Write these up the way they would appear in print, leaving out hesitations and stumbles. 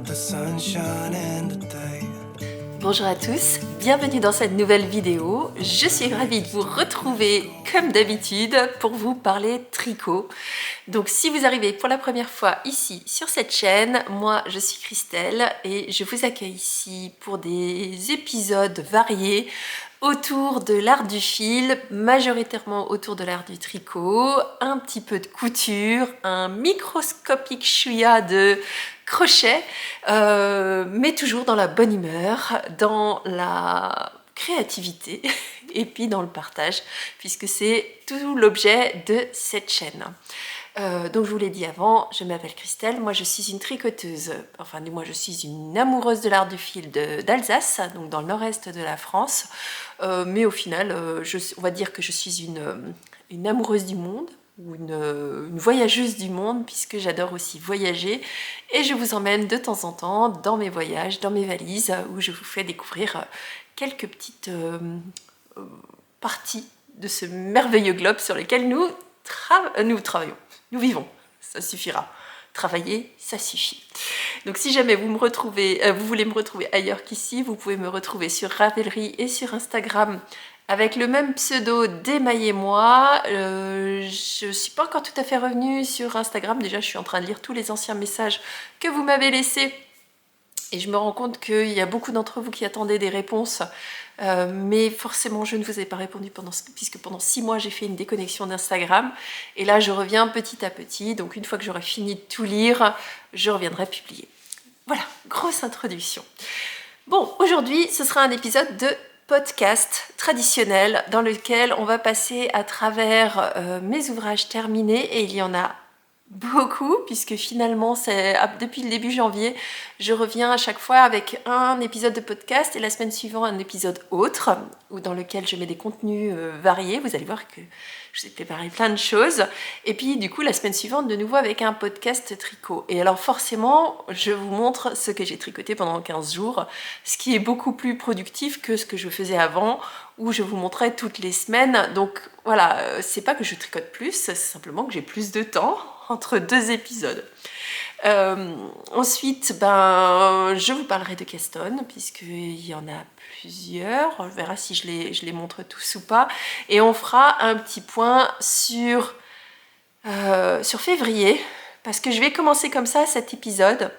let the sunshine in today. Bonjour à tous, bienvenue dans cette nouvelle vidéo. Je suis ravie de vous retrouver comme d'habitude pour vous parler tricot. Donc si vous arrivez pour la première fois ici sur cette chaîne, moi je suis Christelle et je vous accueille ici pour des épisodes variés autour de l'art du fil, majoritairement autour de l'art du tricot, un petit peu de couture, un microscopique chouïa de crochet, mais toujours dans la bonne humeur, dans la créativité et puis dans le partage, puisque c'est tout l'objet de cette chaîne. Donc je vous l'ai dit avant, je m'appelle Christelle, moi je suis une tricoteuse, enfin du moins je suis une amoureuse de l'art du fil d'Alsace, donc dans le nord-est de la France, mais au final on va dire que je suis une amoureuse du monde, ou une voyageuse du monde, puisque j'adore aussi voyager, et je vous emmène de temps en temps dans mes voyages, dans mes valises, où je vous fais découvrir quelques petites parties de ce merveilleux globe sur lequel nous travaillons. Nous vivons, ça suffira. Travailler, ça suffit. Donc si jamais vous voulez me retrouver ailleurs qu'ici, vous pouvez me retrouver sur Ravelry et sur Instagram avec le même pseudo d'Émaillez-moi. Je ne suis pas encore tout à fait revenue sur Instagram. Déjà, je suis en train de lire tous les anciens messages que vous m'avez laissés. Et je me rends compte qu'il y a beaucoup d'entre vous qui attendaient des réponses, mais forcément je ne vous ai pas répondu puisque pendant 6 mois j'ai fait une déconnexion d'Instagram. Et là je reviens petit à petit, donc une fois que j'aurai fini de tout lire, je reviendrai publier. Voilà, grosse introduction. Bon, aujourd'hui ce sera un épisode de podcast traditionnel dans lequel on va passer à travers mes ouvrages terminés, et il y en a beaucoup, puisque finalement depuis le début janviie je reviens à chaque fois avec un épisode de podcast et la semaine suivante un épisode autre dans lequel je mets des contenus variés. Vous allez voir que je vous ai préparé plein de choses, et puis du coup la semaine suivante de nouveau avec un podcast tricot. Et alors forcément je vous montre ce que j'ai tricoté pendant 15 jours, ce qui est beaucoup plus productif que ce que je faisais avant où je vous montrais toutes les semaines. Donc voilà, c'est pas que je tricote plus, c'est simplement que j'ai plus de temps entre 2 épisodes. Ensuite, je vous parlerai de Keston, puisqu'il y en a plusieurs. On verra si je les montre tous ou pas. Et on fera un petit point sur février, parce que je vais commencer comme ça cet épisode,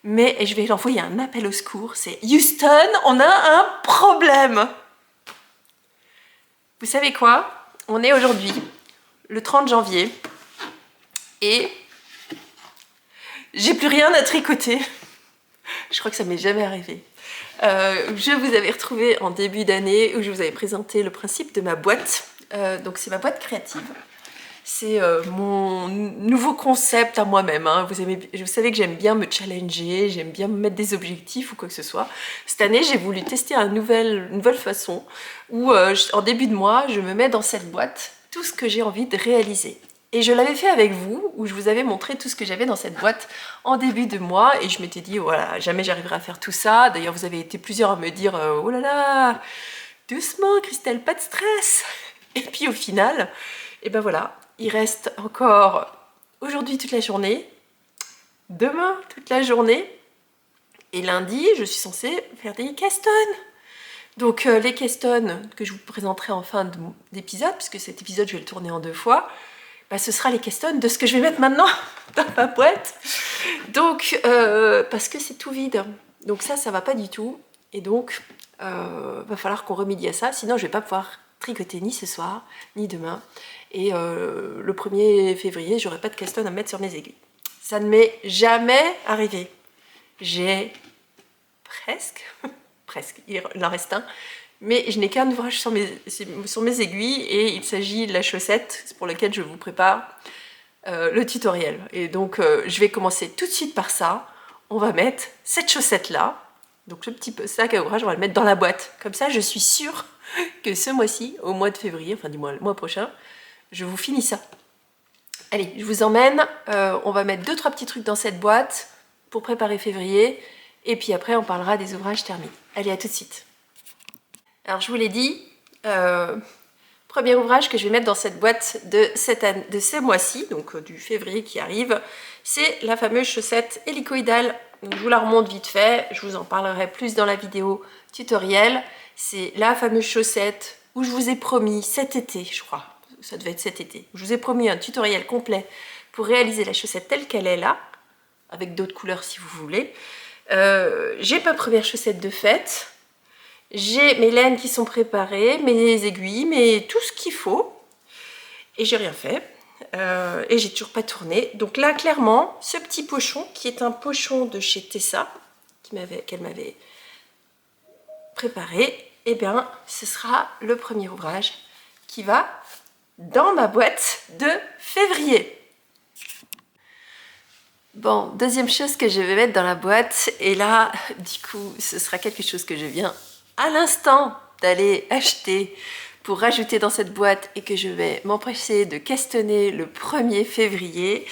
mais je vais l'envoyer un appel au secours. C'est Houston, on a un problème. Vous savez quoi? On est aujourd'hui le 30 janvier. Et j'ai plus rien à tricoter. Je crois que ça m'est jamais arrivé. Je vous avais retrouvé en début d'année où je vous avais présenté le principe de ma boîte. Donc c'est ma boîte créative. C'est mon nouveau concept à moi-même. Hein. Vous savez que j'aime bien me challenger, j'aime bien me mettre des objectifs ou quoi que ce soit. Cette année, j'ai voulu tester une nouvelle façon où en début de mois, je me mets dans cette boîte tout ce que j'ai envie de réaliser. Et je l'avais fait avec vous, où je vous avais montré tout ce que j'avais dans cette boîte en début de mois, et je m'étais dit, voilà, jamais j'arriverai à faire tout ça. D'ailleurs, vous avez été plusieurs à me dire, oh là là, doucement Christelle, pas de stress. Et puis au final, et ben voilà, il reste encore aujourd'hui toute la journée, demain toute la journée, et lundi, je suis censée faire des Keston. Donc les Keston que je vous présenterai en fin d'épisode, puisque cet épisode, je vais le tourner en 2 fois, ce sera les Keston de ce que je vais mettre maintenant dans ma boîte. Donc, parce que c'est tout vide. Donc ça va pas du tout. Et donc, va falloir qu'on remédie à ça. Sinon, je vais pas pouvoir tricoter ni ce soir, ni demain. Et le 1er février, j'aurai pas de Keston à mettre sur mes aiguilles. Ça ne m'est jamais arrivé. J'ai presque, il en reste un. Mais je n'ai qu'un ouvrage sur mes aiguilles, et il s'agit de la chaussette pour laquelle je vous prépare le tutoriel. Et donc je vais commencer tout de suite par ça. On va mettre cette chaussette là, donc le petit sac à ouvrage, on va le mettre dans la boîte. Comme ça je suis sûre que ce mois-ci, au mois de février, enfin du mois, le mois prochain, je vous finis ça. Allez, je vous emmène, on va mettre 2-3 petits trucs dans cette boîte pour préparer février, et puis après on parlera des ouvrages terminés. Allez, à tout de suite. Alors je vous l'ai dit, premier ouvrage que je vais mettre dans cette boîte de ce mois-ci, donc du février qui arrive, c'est la fameuse chaussette hélicoïdale Donc, je vous la remonte vite fait, je vous en parlerai plus dans la vidéo tutoriel. C'est la fameuse chaussette où je vous ai promis cet été, je crois, ça devait être cet été, je vous ai promis un tutoriel complet pour réaliser la chaussette telle qu'elle est là, avec d'autres couleurs si vous voulez. J'ai ma première chaussette de fête, j'ai mes laines qui sont préparées, mes aiguilles, mais tout ce qu'il faut, et j'ai rien fait. Et j'ai toujours pas tourné. Donc là, clairement, ce petit pochon, qui est un pochon de chez Tessa, qu'elle m'avait préparé, eh bien, ce sera le premier ouvrage qui va dans ma boîte de février. Bon, deuxième chose que je vais mettre dans la boîte, et là, du coup, ce sera quelque chose que je viens à l'instant d'aller acheter pour rajouter dans cette boîte et que je vais m'empresser de caistonner le 1er février.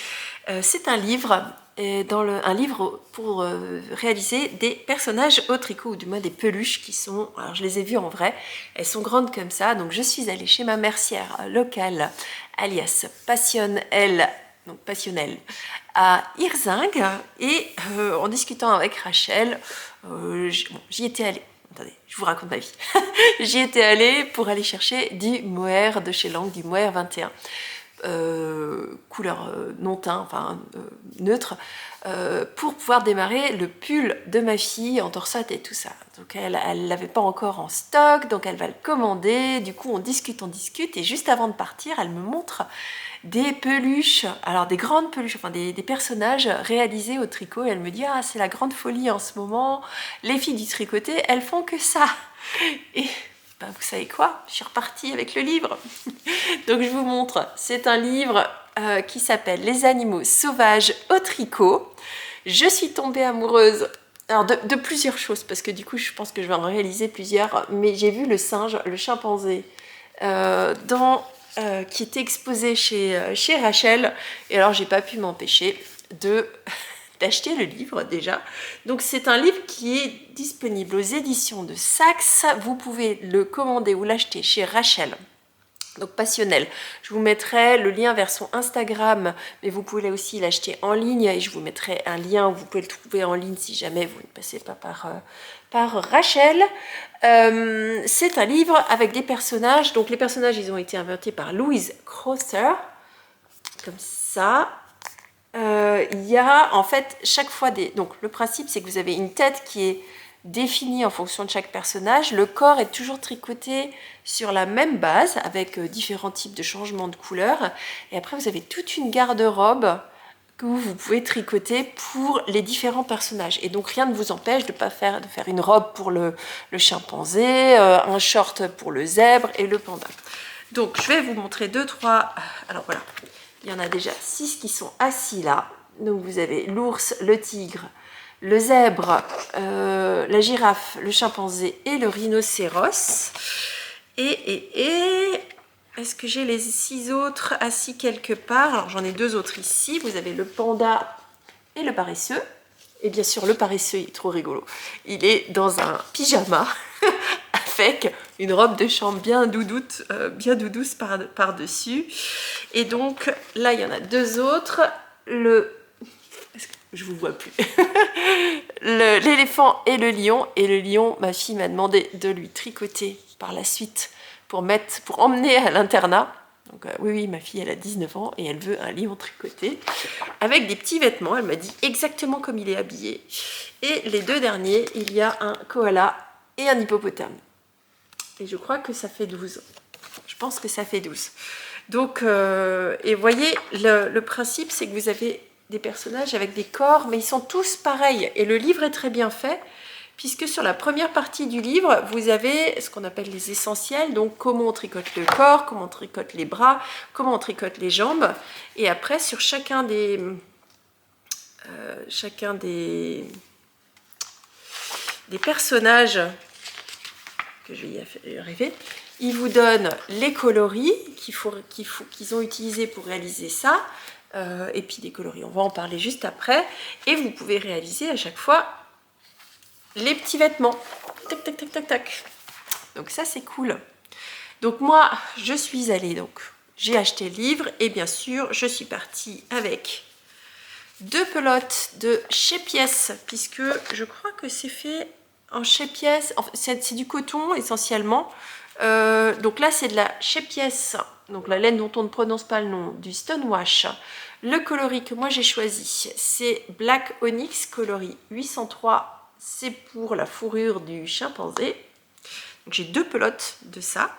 C'est un livre, un livre pour réaliser des personnages au tricot, ou du moins des peluches qui sont, alors je les ai vues en vrai, elles sont grandes comme ça, donc je suis allée chez ma mercière locale, alias Passionnelle, donc Passionnelle, à Hirzingue, et en discutant avec Rachel, j'y étais allée. Attendez, je vous raconte ma vie. J'y étais allée pour aller chercher du mohair de chez Lang, du mohair 21. Couleur non teint, enfin neutre, pour pouvoir démarrer le pull de ma fille en torsade et tout ça. Donc elle l'avait pas encore en stock, donc elle va le commander. Du coup on discute, et juste avant de partir, elle me montre des peluches, alors des grandes peluches, enfin des personnages réalisés au tricot, et elle me dit « Ah, c'est la grande folie en ce moment, les filles du tricoté, elles font que ça !» Et ben, vous savez quoi? Je suis repartie avec le livre. Donc je vous montre, c'est un livre qui s'appelle « Les animaux sauvages au tricot ». Je suis tombée amoureuse alors de plusieurs choses, parce que du coup je pense que je vais en réaliser plusieurs, mais j'ai vu le singe, le chimpanzé, qui était exposé chez Rachel, et alors j'ai pas pu m'empêcher d'acheter le livre déjà. Donc c'est un livre qui est disponible aux éditions de Saxe, vous pouvez le commander ou l'acheter chez Rachel, donc Passionnelle. Je vous mettrai le lien vers son Instagram, mais vous pouvez aussi l'acheter en ligne, et je vous mettrai un lien où vous pouvez le trouver en ligne si jamais vous ne passez pas par Rachel. C'est un livre avec des personnages, donc les personnages ils ont été inventés par Louise Crosser, comme ça. Il y a en fait chaque fois donc le principe c'est que vous avez une tête qui est définie en fonction de chaque personnage, le corps est toujours tricoté sur la même base avec différents types de changements de couleurs, et après vous avez toute une garde-robe que vous pouvez tricoter pour les différents personnages, et donc rien ne vous empêche de faire une robe pour le chimpanzé, un short pour le zèbre et le panda. Donc je vais vous montrer 2-3, alors voilà, il y en a déjà 6 qui sont assis là. Donc vous avez l'ours, le tigre, le zèbre, la girafe, le chimpanzé et le rhinocéros. Et est-ce que j'ai les 6 autres assis quelque part? Alors j'en ai 2 autres ici. Vous avez le panda et le paresseux. Et bien sûr le paresseux, il est trop rigolo. Il est dans un pyjama avec une robe de chambre bien doudoute, bien doudouce par-dessus. Et donc là il y en a 2 autres. Je vous vois plus. L'éléphant et le lion. Et le lion, ma fille m'a demandé de lui tricoter par la suite pour emmener à l'internat. Donc oui, ma fille elle a 19 ans et elle veut un lion tricoté avec des petits vêtements. Elle m'a dit exactement comme il est habillé. Et les 2 derniers, il y a un koala et un hippopotame. Et je crois que ça fait 12. Je pense que ça fait 12. Donc, et vous voyez, le principe, c'est que vous avez des personnages avec des corps, mais ils sont tous pareils. Et le livre est très bien fait, puisque sur la première partie du livre, vous avez ce qu'on appelle les essentiels, donc comment on tricote le corps, comment on tricote les bras, comment on tricote les jambes. Et après, sur chacun des personnages, que je vais y arriver, il vous donne les coloris qu'ils ont utilisés pour réaliser ça, et puis des coloris, on va en parler juste après, et vous pouvez réaliser à chaque fois les petits vêtements. Tac, tac, tac, tac, tac. Donc ça, c'est cool. Donc moi, je suis allée, donc j'ai acheté le livre, et bien sûr, je suis partie avec 2 pelotes de chez Pièce, puisque je crois que c'est fait en chez Pièce, c'est du coton essentiellement. Donc là c'est de la chez Pièce, donc la laine dont on ne prononce pas le nom, du Stonewash. Le coloris que moi j'ai choisi, c'est Black Onyx, coloris 803, c'est pour la fourrure du chimpanzé. Donc j'ai 2 pelotes de ça.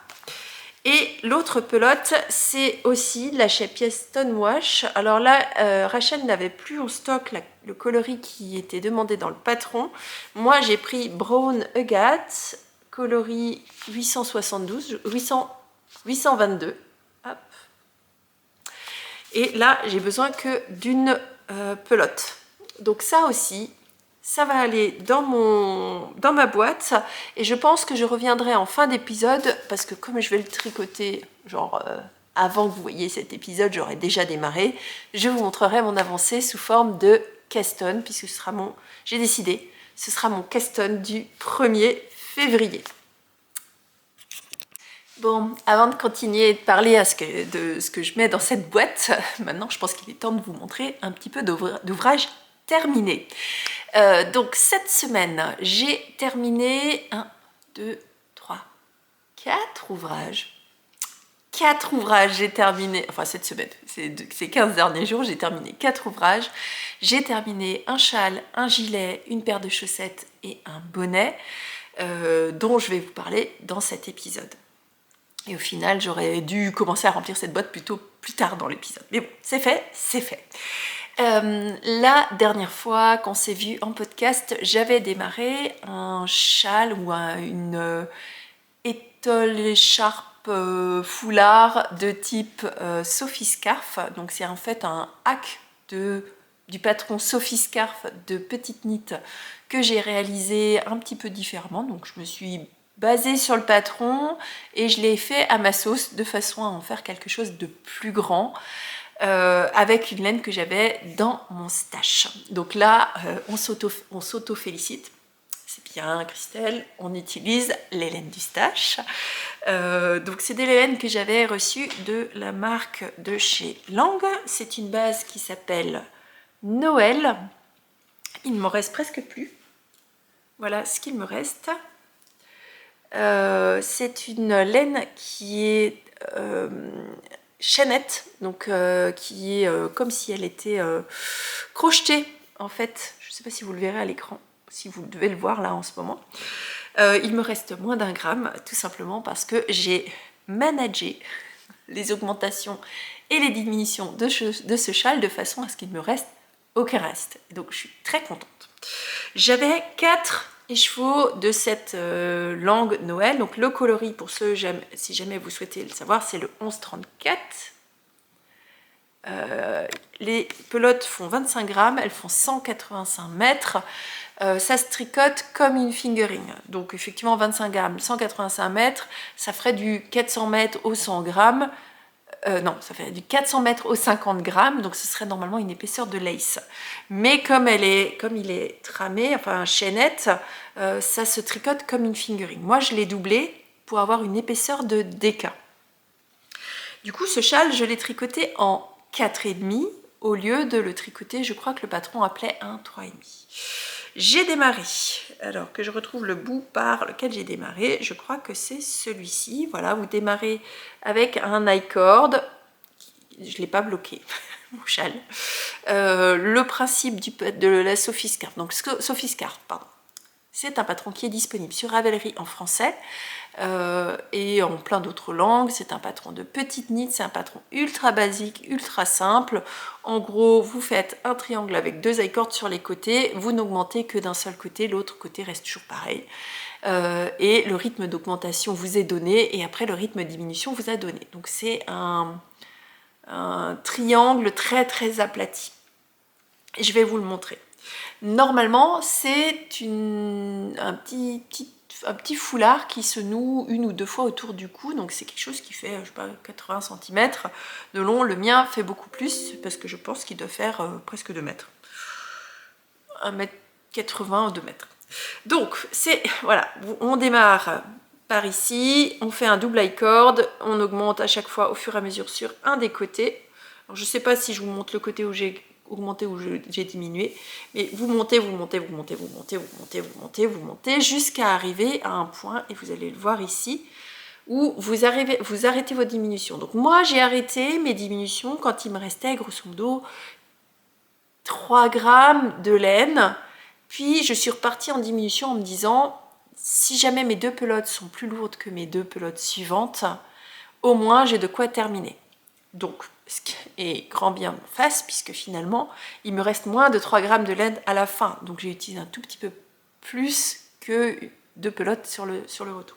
Et l'autre pelote, c'est aussi de la chez Pièce Stonewash. Alors là, Rachel n'avait plus en stock le coloris qui était demandé dans le patron. Moi, j'ai pris Brown Agate, coloris 822. Hop. Et là, j'ai besoin que d'une pelote. Donc ça aussi, ça va aller dans ma boîte et je pense que je reviendrai en fin d'épisode parce que comme je vais le tricoter genre avant que vous voyez cet épisode, j'aurai déjà démarré. Je vous montrerai mon avancée sous forme de Keston puisque ce sera j'ai décidé, ce sera mon Keston du 1er février. Bon, avant de continuer de parler de ce que je mets dans cette boîte, maintenant je pense qu'il est temps de vous montrer un petit peu d'ouvrage terminé. Donc cette semaine, j'ai terminé 1, 2, 3, 4 ouvrages. 4 ouvrages, j'ai terminé, enfin cette semaine, ces 15 derniers jours, j'ai terminé 4 ouvrages. J'ai terminé un châle, un gilet, une paire de chaussettes et un bonnet, dont je vais vous parler dans cet épisode. Et au final, j'aurais dû commencer à remplir cette boîte plutôt plus tard dans l'épisode. Mais bon, c'est fait, c'est fait. La dernière fois qu'on s'est vu en podcast, j'avais démarré un châle ou une étole écharpe foulard de type Sophie Scarf. Donc c'est en fait un hack du patron Sophie Scarf de Petite Knit que j'ai réalisé un petit peu différemment. Donc je me suis basée sur le patron et je l'ai fait à ma sauce de façon à en faire quelque chose de plus grand. Avec une laine que j'avais dans mon stash. Donc là, on s'auto-félicite. C'est bien, Christelle, on utilise les laines du stash. Donc c'est des laines que j'avais reçues de la marque de chez Lang. C'est une base qui s'appelle Noël. Il ne m'en reste presque plus. Voilà ce qu'il me reste. C'est une laine qui est chaînette, donc qui est comme si elle était crochetée en fait. Je ne sais pas si vous le verrez à l'écran, si vous devez le voir là en ce moment. Il me reste moins d'1 gramme, tout simplement parce que j'ai managé les augmentations et les diminutions de ce châle de façon à ce qu'il ne me reste aucun reste. Donc je suis très contente. J'avais 4 écheveaux de cette langue Noël. Donc le coloris, pour ceux, si jamais vous souhaitez le savoir, c'est le 1134. Les pelotes font 25 grammes, elles font 185 mètres. Ça se tricote comme une fingering. Donc effectivement 25 grammes, 185 mètres, ça ferait du 400 mètres au 100 grammes. Non, ça fait du 400 mètres au 50 grammes, donc ce serait normalement une épaisseur de lace. Mais comme il est tramé, enfin chaînette, ça se tricote comme une fingering. Moi, je l'ai doublé pour avoir une épaisseur de DK. Du coup, ce châle, je l'ai tricoté en 4,5 au lieu de le tricoter, je crois que le patron appelait un 3,5. J'ai démarré, alors que je retrouve le bout par lequel j'ai démarré, je crois que c'est celui-ci. Voilà, vous démarrez avec un I-cord, je ne l'ai pas bloqué, mon châle. Le principe de la Sophie Scarf, donc Sophie Scarf, pardon. C'est un patron qui est disponible sur Ravelry en français et en plein d'autres langues. C'est un patron de Petite Knit, c'est un patron ultra basique, ultra simple. En gros, vous faites un triangle avec 2 I-cords sur les côtés, vous n'augmentez que d'un seul côté, l'autre côté reste toujours pareil. Et le rythme d'augmentation vous est donné et après le rythme de diminution vous a donné. Donc c'est un triangle très très aplati. Et je vais vous le montrer. Normalement, c'est un petit foulard qui se noue 1 ou 2 fois autour du cou, donc c'est quelque chose qui fait, je sais pas, 80 cm de long. Le mien fait beaucoup plus, parce que je pense qu'il doit faire presque 2 mètres. 1,80 m ou 2 mètres. Donc, voilà, on démarre par ici, on fait un double I-cord, on augmente à chaque fois au fur et à mesure sur un des côtés. Alors, je ne sais pas si je vous montre le côté où j'ai augmenté ou j'ai diminué. Mais vous montez, vous montez, vous montez, vous montez, vous montez, vous montez, vous montez, jusqu'à arriver à un point, et vous allez le voir ici, où vous arrêtez votre diminution. Donc moi, j'ai arrêté mes diminutions quand il me restait grosso modo 3 grammes de laine. Puis je suis repartie en diminution en me disant, si jamais mes 2 pelotes sont plus lourdes que mes 2 pelotes suivantes, au moins j'ai de quoi terminer. Donc, ce qui est grand bien en face, puisque finalement, il me reste moins de 3 grammes de laine à la fin. Donc j'ai utilisé un tout petit peu plus que 2 pelotes sur le retour.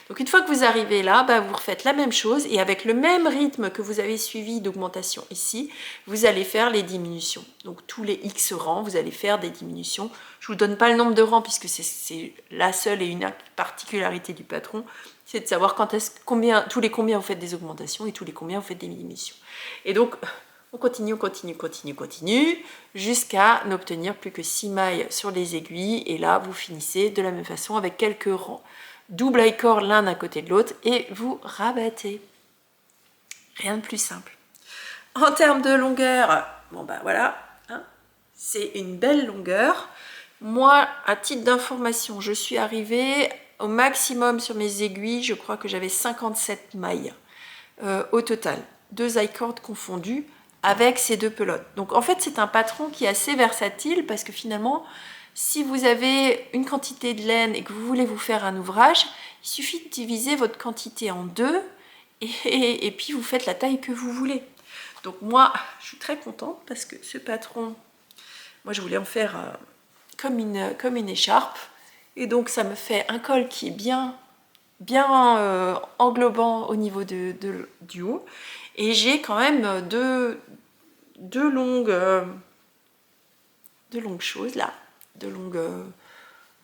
Donc une fois que vous arrivez là, bah, vous refaites la même chose et avec le même rythme que vous avez suivi d'augmentation ici, vous allez faire les diminutions. Donc tous les X rangs, vous allez faire des diminutions. Je ne vous donne pas le nombre de rangs puisque c'est la seule et unique particularité du patron, c'est de savoir tous les combien vous faites des augmentations et tous les combien vous faites des diminutions. Et donc on continue, on continue, continue, continue, jusqu'à n'obtenir plus que 6 mailles sur les aiguilles. Et là, vous finissez de la même façon avec quelques rangs. Double high cord l'un à côté de l'autre et vous rabattez. Rien de plus simple. En termes de longueur, bon ben voilà, hein, c'est une belle longueur. Moi, à titre d'information, je suis arrivée au maximum sur mes aiguilles, je crois que j'avais 57 mailles au total, 2 high cords confondus avec ces 2 pelotes. Donc en fait, c'est un patron qui est assez versatile parce que finalement, si vous avez une quantité de laine et que vous voulez vous faire un ouvrage, il suffit de diviser votre quantité en 2 et puis vous faites la taille que vous voulez. Donc moi, je suis très contente parce que ce patron, moi je voulais en faire comme une écharpe. Et donc ça me fait un col qui est bien englobant au niveau du haut. Et j'ai quand même deux longues choses là. De longues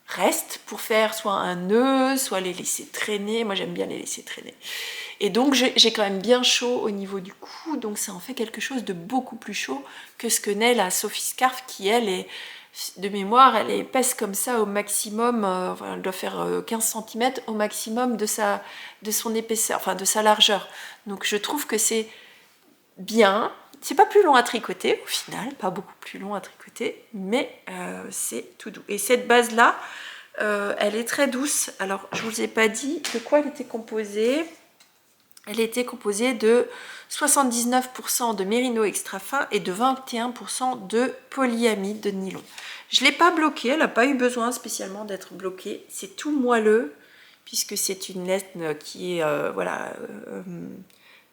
restes pour faire soit un nœud, soit les laisser traîner. Moi j'aime bien les laisser traîner. Et donc j'ai quand même bien chaud au niveau du cou, donc ça en fait quelque chose de beaucoup plus chaud que ce que naît la Sophie Scarf qui elle est, de mémoire, elle est épaisse comme ça au maximum, enfin, elle doit faire 15 cm au maximum de son épaisseur, enfin de sa largeur. Donc je trouve que c'est bien. C'est pas plus long à tricoter au final, pas beaucoup plus long à tricoter, mais c'est tout doux. Et cette base-là, elle est très douce. Alors, je vous ai pas dit de quoi elle était composée. Elle était composée de 79% de mérino extra fin et de 21% de polyamide de nylon. Je ne l'ai pas bloquée, elle n'a pas eu besoin spécialement d'être bloquée. C'est tout moelleux, puisque c'est une laine qui est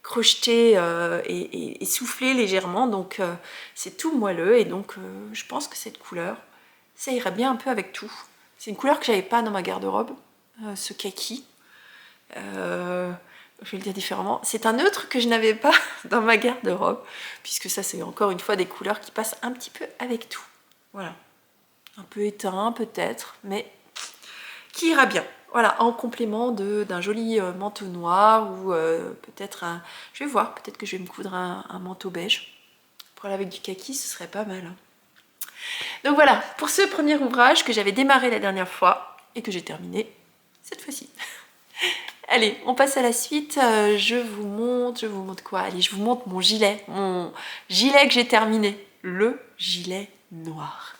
crochetée et soufflée légèrement, donc c'est tout moelleux, et donc je pense que cette couleur, ça irait bien un peu avec tout. C'est une couleur que j'avais pas dans ma garde-robe, ce kaki. Je vais le dire différemment. C'est un neutre que je n'avais pas dans ma garde-robe, puisque ça c'est encore une fois des couleurs qui passent un petit peu avec tout. Voilà. Un peu éteint peut-être, mais qui ira bien. Voilà, en complément d'un joli manteau noir ou peut-être un... Je vais voir, peut-être que je vais me coudre un manteau beige. Pour aller avec du kaki, ce serait pas mal. Donc voilà, pour ce premier ouvrage que j'avais démarré la dernière fois et que j'ai terminé cette fois-ci. Allez, on passe à la suite. Je vous montre quoi? Allez, je vous montre mon gilet que j'ai terminé. Le gilet noir.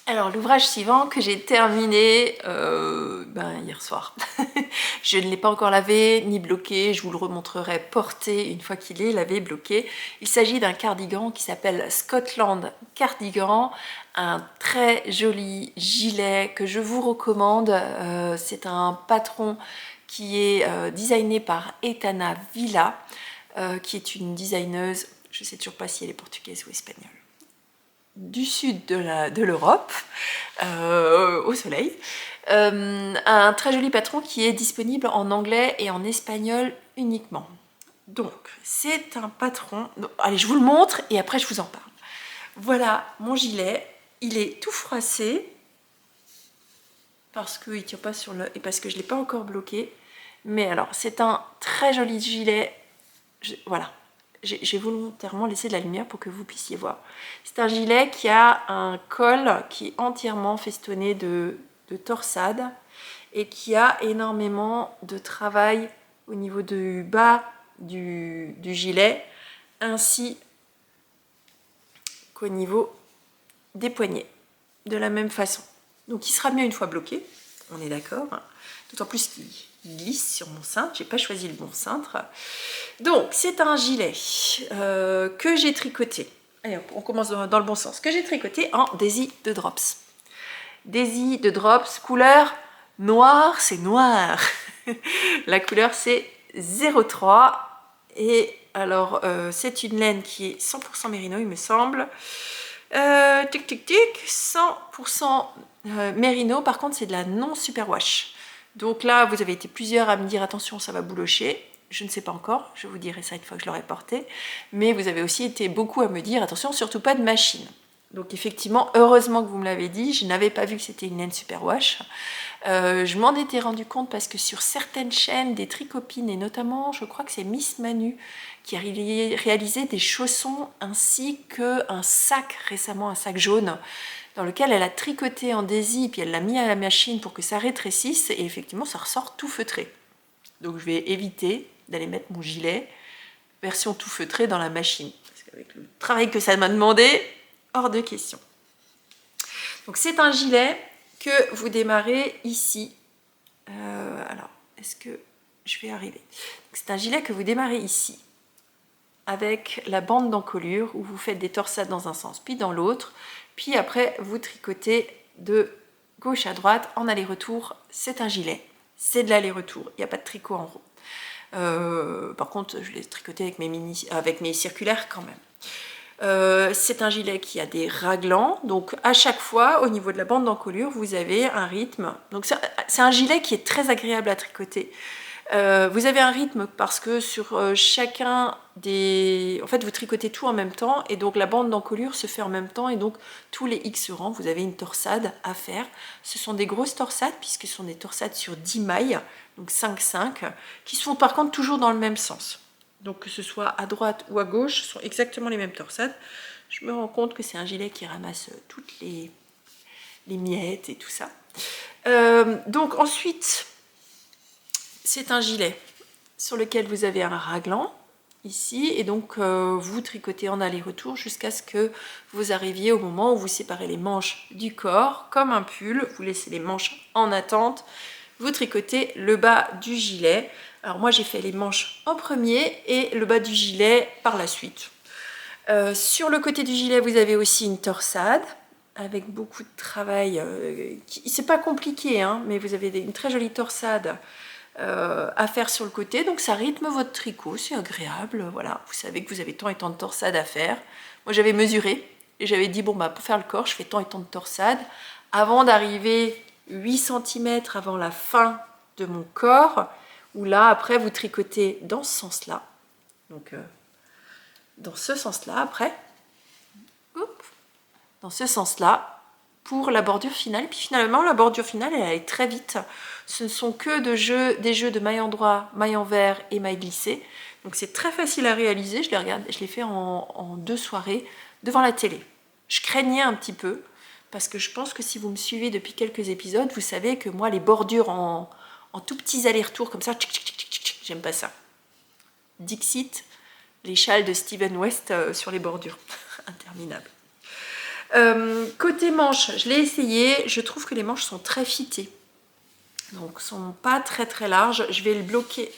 Alors, l'ouvrage suivant que j'ai terminé hier soir. Je ne l'ai pas encore lavé ni bloqué, je vous le remontrerai porté une fois qu'il est lavé, bloqué. Il s'agit d'un cardigan qui s'appelle Scotland Cardigan, un très joli gilet que je vous recommande. C'est un patron qui est designé par Etana Villa, qui est une designeuse, je ne sais toujours pas si elle est portugaise ou espagnole, du sud de l'Europe, au soleil. Un très joli patron qui est disponible en anglais et en espagnol uniquement. Donc, c'est un patron... Donc, allez, je vous le montre et après je vous en parle. Voilà mon gilet. Il est tout froissé parce qu'il tient pas sur le... et parce que je ne l'ai pas encore bloqué. Mais alors, c'est un très joli gilet. Voilà. J'ai volontairement laissé de la lumière pour que vous puissiez voir. C'est un gilet qui a un col qui est entièrement festonné de torsade et qui a énormément de travail au niveau du bas du gilet ainsi qu'au niveau des poignets, de la même façon. Donc il sera mieux une fois bloqué, on est d'accord, hein. D'autant plus qu'il glisse sur mon cintre, j'ai pas choisi le bon cintre. Donc c'est un gilet que j'ai tricoté, allez on commence dans le bon sens, que j'ai tricoté en Daisy de Drops. Daisy de Drops, couleur noir, c'est noir. La couleur c'est 03 et alors c'est une laine qui est 100% mérino il me semble. Tic tic tic, 100% mérino, par contre c'est de la non superwash. Donc là vous avez été plusieurs à me dire attention ça va boulocher. Je ne sais pas encore, je vous dirai ça une fois que je l'aurai porté. Mais vous avez aussi été beaucoup à me dire attention surtout pas de machine. Donc effectivement, heureusement que vous me l'avez dit, je n'avais pas vu que c'était une laine superwash. Je m'en étais rendu compte parce que sur certaines chaînes, des tricopines, et notamment, je crois que c'est Miss Manu, qui a réalisé des chaussons ainsi qu'un sac récemment, un sac jaune, dans lequel elle a tricoté en Daisy, puis elle l'a mis à la machine pour que ça rétrécisse, et effectivement, ça ressort tout feutré. Donc je vais éviter d'aller mettre mon gilet version tout feutré dans la machine, parce qu'avec le travail que ça m'a demandé, hors de question. Donc c'est un gilet que vous démarrez ici. Alors, est-ce que je vais arriver? C'est un gilet que vous démarrez ici, avec la bande d'encolure, où vous faites des torsades dans un sens, puis dans l'autre, puis après vous tricotez de gauche à droite en aller-retour. C'est un gilet, c'est de l'aller-retour, il n'y a pas de tricot en rond. Par contre, je l'ai tricoté avec mes circulaires quand même. C'est un gilet qui a des raglans, donc à chaque fois au niveau de la bande d'encolure vous avez un rythme, donc c'est un gilet qui est très agréable à tricoter. Vous avez un rythme parce que sur chacun des... En fait vous tricotez tout en même temps et donc la bande d'encolure se fait en même temps et donc tous les X rangs vous avez une torsade à faire. Ce sont des grosses torsades puisque ce sont des torsades sur 10 mailles, donc 5-5, qui se font par contre toujours dans le même sens. Donc que ce soit à droite ou à gauche, ce sont exactement les mêmes torsades. Je me rends compte que c'est un gilet qui ramasse toutes les miettes et tout ça. Donc ensuite, c'est un gilet sur lequel vous avez un raglan ici et donc vous tricotez en aller-retour jusqu'à ce que vous arriviez au moment où vous séparez les manches du corps comme un pull. Vous laissez les manches en attente, vous tricotez le bas du gilet. Alors moi j'ai fait les manches en premier et le bas du gilet par la suite. Sur le côté du gilet vous avez aussi une torsade avec beaucoup de travail. C'est pas compliqué hein, mais vous avez une très jolie torsade à faire sur le côté, donc ça rythme votre tricot, c'est agréable, voilà, vous savez que vous avez tant et tant de torsade à faire. Moi j'avais mesuré et j'avais dit bon bah pour faire le corps je fais tant et tant de torsade avant d'arriver 8 cm avant la fin de mon corps, où là après vous tricotez dans ce sens là, donc dans ce sens là après, dans ce sens là pour la bordure finale, puis finalement la bordure finale elle allait très vite. Ce ne sont que des jeux de maille endroit, maille envers et maille glissée, donc c'est très facile à réaliser. Je l'ai fait en 2 soirées devant la télé. Je craignais un petit peu parce que je pense que si vous me suivez depuis quelques épisodes, vous savez que moi les bordures en tout petits allers-retours comme ça, j'aime pas ça. Dixit, les châles de Steven West sur les bordures, interminable. Côté manches, je l'ai essayé, je trouve que les manches sont très fitées, donc sont pas très très larges. Je vais le bloquer,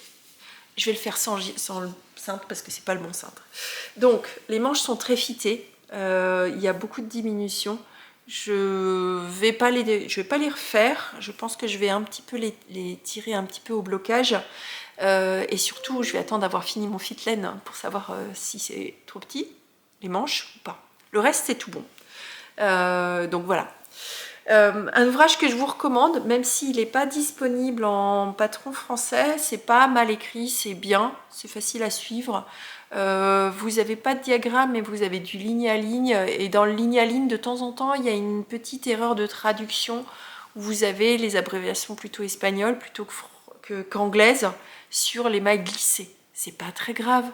je vais le faire sans le cintre parce que c'est pas le bon cintre. Donc les manches sont très fitées, il y a beaucoup de diminution. Je vais pas les refaire, je pense que je vais un petit peu les tirer un petit peu au blocage, et surtout je vais attendre d'avoir fini mon fitlaine pour savoir si c'est trop petit les manches ou pas. Le reste c'est tout bon. Donc voilà, un ouvrage que je vous recommande, même s'il n'est pas disponible en patron français, c'est pas mal écrit, c'est bien, c'est facile à suivre. Vous n'avez pas de diagramme, mais vous avez du ligne à ligne, et dans le ligne à ligne, de temps en temps, il y a une petite erreur de traduction où vous avez les abréviations plutôt espagnoles plutôt qu'anglaises sur les mailles glissées. C'est pas très grave,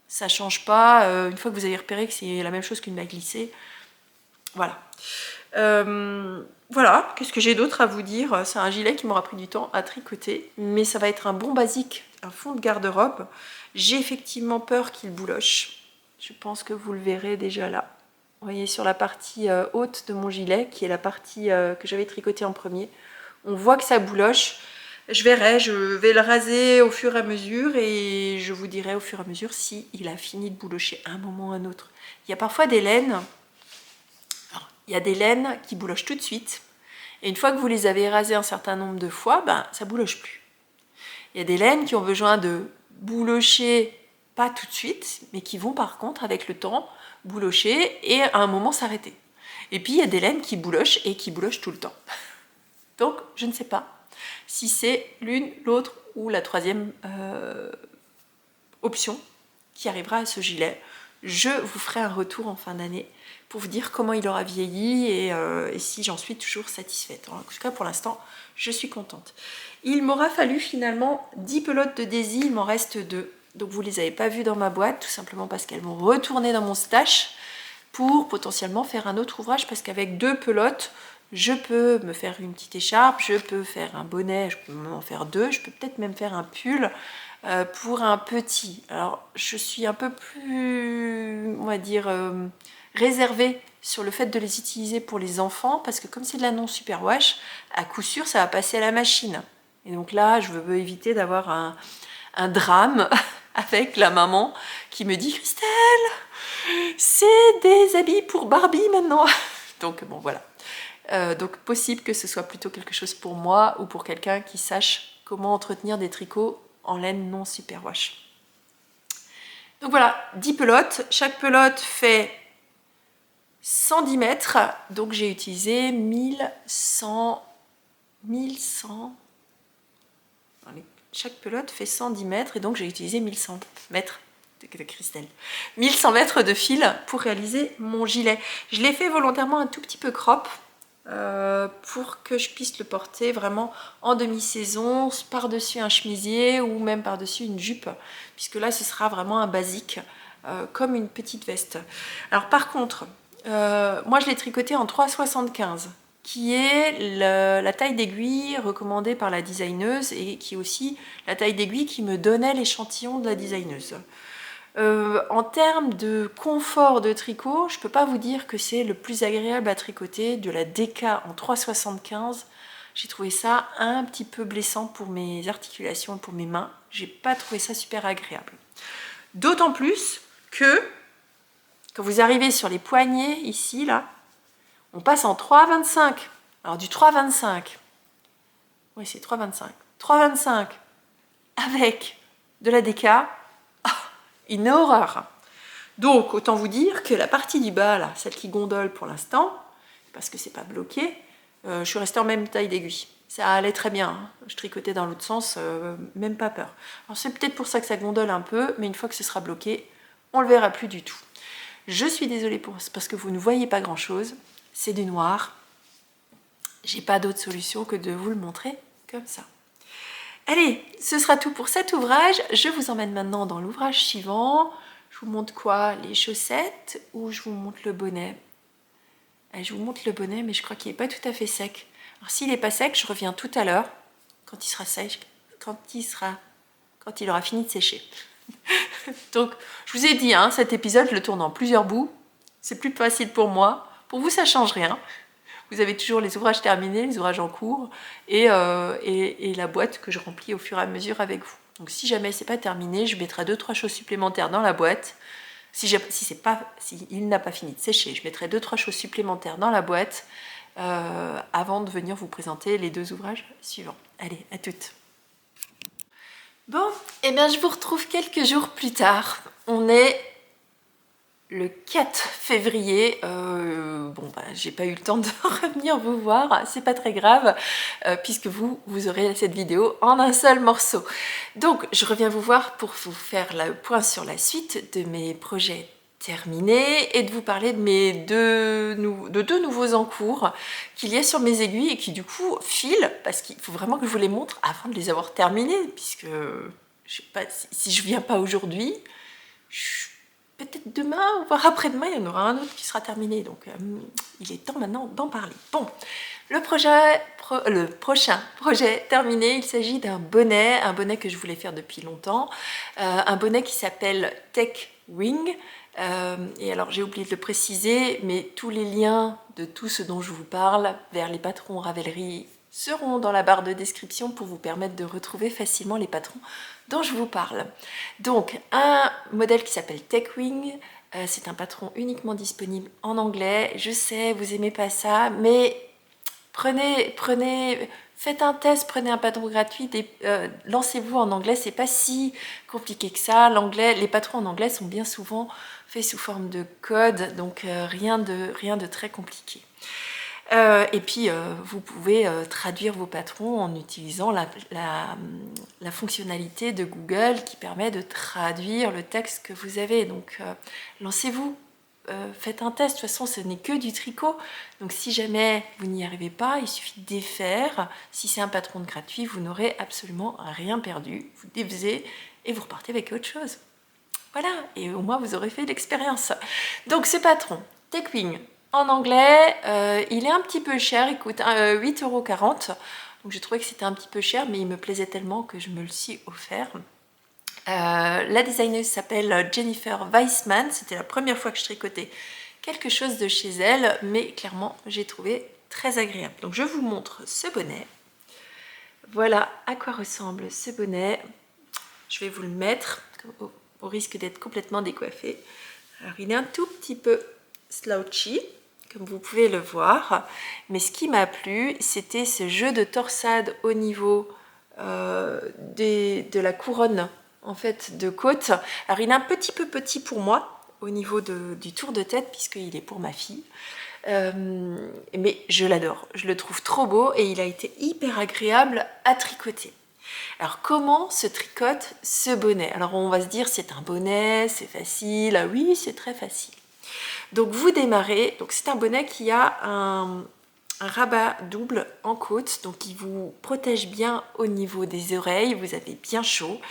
ça change pas, une fois que vous avez repéré que c'est la même chose qu'une maille glissée. Voilà. Voilà, qu'est-ce que j'ai d'autre à vous dire? C'est un gilet qui m'aura pris du temps à tricoter, mais ça va être un bon basique, un fond de garde-robe. J'ai effectivement peur qu'il bouloche. Je pense que vous le verrez déjà là. Vous voyez, sur la partie haute de mon gilet, qui est la partie que j'avais tricotée en premier. On voit que ça bouloche. Je verrai, je vais le raser au fur et à mesure et je vous dirai au fur et à mesure si il a fini de boulocher à un moment ou à un autre. Il y a parfois des laines, alors, il y a des laines qui boulochent tout de suite et une fois que vous les avez rasées un certain nombre de fois, ben, ça bouloche plus. Il y a des laines qui ont besoin de boulocher pas tout de suite, mais qui vont par contre avec le temps boulocher et à un moment s'arrêter. Et puis il y a des laines qui boulochent et qui boulochent tout le temps. Donc je ne sais pas si c'est l'une, l'autre ou la troisième option qui arrivera à ce gilet. Je vous ferai un retour en fin d'année pour vous dire comment il aura vieilli et si j'en suis toujours satisfaite. En tout cas pour l'instant je suis contente. Il m'aura fallu finalement 10 pelotes de Daisy, il m'en reste 2. Donc vous ne les avez pas vues dans ma boîte, tout simplement parce qu'elles vont retourner dans mon stash pour potentiellement faire un autre ouvrage, parce qu'avec 2 pelotes, je peux me faire une petite écharpe, je peux faire un bonnet, je peux en faire 2, je peux peut-être même faire un pull pour un petit. Alors je suis un peu plus, on va dire, réservée sur le fait de les utiliser pour les enfants, parce que comme c'est de la non superwash, à coup sûr ça va passer à la machine. Et donc là, je veux éviter d'avoir un drame avec la maman qui me dit « Christelle, c'est des habits pour Barbie maintenant !» Donc bon, voilà. Donc possible que ce soit plutôt quelque chose pour moi ou pour quelqu'un qui sache comment entretenir des tricots en laine non superwash. Donc voilà, 10 pelotes. Chaque pelote fait 110 mètres. Donc j'ai utilisé 1100... Chaque pelote fait 110 mètres et donc j'ai utilisé 1100 mètres de Christelle. 1100 mètres de fil pour réaliser mon gilet. Je l'ai fait volontairement un tout petit peu crop pour que je puisse le porter vraiment en demi-saison, par-dessus un chemisier ou même par-dessus une jupe, puisque là ce sera vraiment un basique, comme une petite veste. Alors par contre, moi je l'ai tricoté en 3,75, qui est la taille d'aiguille recommandée par la designeuse et qui est aussi la taille d'aiguille qui me donnait l'échantillon de la designeuse. En termes de confort de tricot, je ne peux pas vous dire que c'est le plus agréable à tricoter. De la DK en 3,75, j'ai trouvé ça un petit peu blessant pour mes articulations et pour mes mains. J'ai pas trouvé ça super agréable. D'autant plus que quand vous arrivez sur les poignets ici, là, on passe en 3,25. Alors du 3,25, oui c'est 3,25. 3,25 avec de la DK, une horreur. Donc autant vous dire que la partie du bas, là, celle qui gondole pour l'instant, parce que c'est pas bloqué, je suis restée en même taille d'aiguille. Ça allait très bien, hein. Je tricotais dans l'autre sens, même pas peur. Alors c'est peut-être pour ça que ça gondole un peu, mais une fois que ce sera bloqué, on le verra plus du tout. Je suis désolée parce que vous ne voyez pas grand chose, c'est du noir. J'ai pas d'autre solution que de vous le montrer comme ça. Allez, ce sera tout pour cet ouvrage. Je vous emmène maintenant dans l'ouvrage suivant. Je vous montre quoi? Les chaussettes ou je vous montre le bonnet? Je vous montre le bonnet, mais je crois qu'il n'est pas tout à fait sec. Alors s'il n'est pas sec, je reviens tout à l'heure, quand il sera sec, quand il aura fini de sécher. Donc, je vous ai dit, hein, cet épisode, je le tourne en plusieurs bouts. C'est plus facile pour moi. Pour vous, ça ne change rien. Vous avez toujours les ouvrages terminés, les ouvrages en cours et la boîte que je remplis au fur et à mesure avec vous. Donc si jamais c'est pas terminé, je mettrai 2-3 choses supplémentaires dans la boîte. Si il n'a pas fini de sécher, je mettrai 2-3 choses supplémentaires dans la boîte avant de venir vous présenter les 2 ouvrages suivants. Allez, à toutes. Bon, et bien je vous retrouve quelques jours plus tard. On est le 4 février, j'ai pas eu le temps de revenir vous voir, c'est pas très grave, puisque vous aurez cette vidéo en un seul morceau. Donc, je reviens vous voir pour vous faire le point sur la suite de mes projets terminés et de vous parler de deux nouveaux en cours qu'il y a sur mes aiguilles et qui du coup filent, parce qu'il faut vraiment que je vous les montre avant de les avoir terminés, puisque je sais pas, si je viens pas aujourd'hui, peut-être demain, voire après-demain, il y en aura un autre qui sera terminé. Donc, il est temps maintenant d'en parler. Bon, le prochain projet terminé, il s'agit d'un bonnet que je voulais faire depuis longtemps. Un bonnet qui s'appelle Tech Wing. Et alors j'ai oublié de le préciser, mais tous les liens de tout ce dont je vous parle vers les patrons Ravelry seront dans la barre de description pour vous permettre de retrouver facilement les patrons dont je vous parle. Donc un modèle qui s'appelle Techwing, c'est un patron uniquement disponible en anglais. Je sais, vous aimez pas ça, mais faites un test, prenez un patron gratuit et lancez-vous en anglais, c'est pas si compliqué que ça. L'anglais, les patrons en anglais sont bien souvent faits sous forme de code, donc rien de très compliqué. Et puis vous pouvez traduire vos patrons en utilisant la fonctionnalité de Google qui permet de traduire le texte que vous avez. Donc lancez-vous. Faites un test, de toute façon ce n'est que du tricot, donc si jamais vous n'y arrivez pas, il suffit de défaire. Si c'est un patron gratuit, vous n'aurez absolument rien perdu, vous défaisez et vous repartez avec autre chose. Voilà, et au moins vous aurez fait l'expérience. Donc ce patron, Techwing, en anglais, il est un petit peu cher, il coûte 8,40 €, donc j'ai trouvé que c'était un petit peu cher, mais il me plaisait tellement que je me le suis offert. La designeuse s'appelle Jennifer Weissman, c'était la première fois que je tricotais quelque chose de chez elle, mais clairement j'ai trouvé très agréable. Donc je vous montre ce bonnet. Voilà à quoi ressemble ce bonnet. Je vais vous le mettre au risque d'être complètement décoiffé. Alors il est un tout petit peu slouchy, comme vous pouvez le voir, mais ce qui m'a plu, c'était ce jeu de torsade au niveau de la couronne en fait de côte. Alors il est un petit peu petit pour moi au niveau du tour de tête puisqu'il est pour ma fille, mais je l'adore, je le trouve trop beau et il a été hyper agréable à tricoter. Alors comment se tricote ce bonnet? Alors on va se dire c'est un bonnet, c'est facile. Ah oui, c'est très facile. Donc vous démarrez, donc c'est un bonnet qui a un rabat double en côte, donc il vous protège bien au niveau des oreilles, vous avez bien chaud.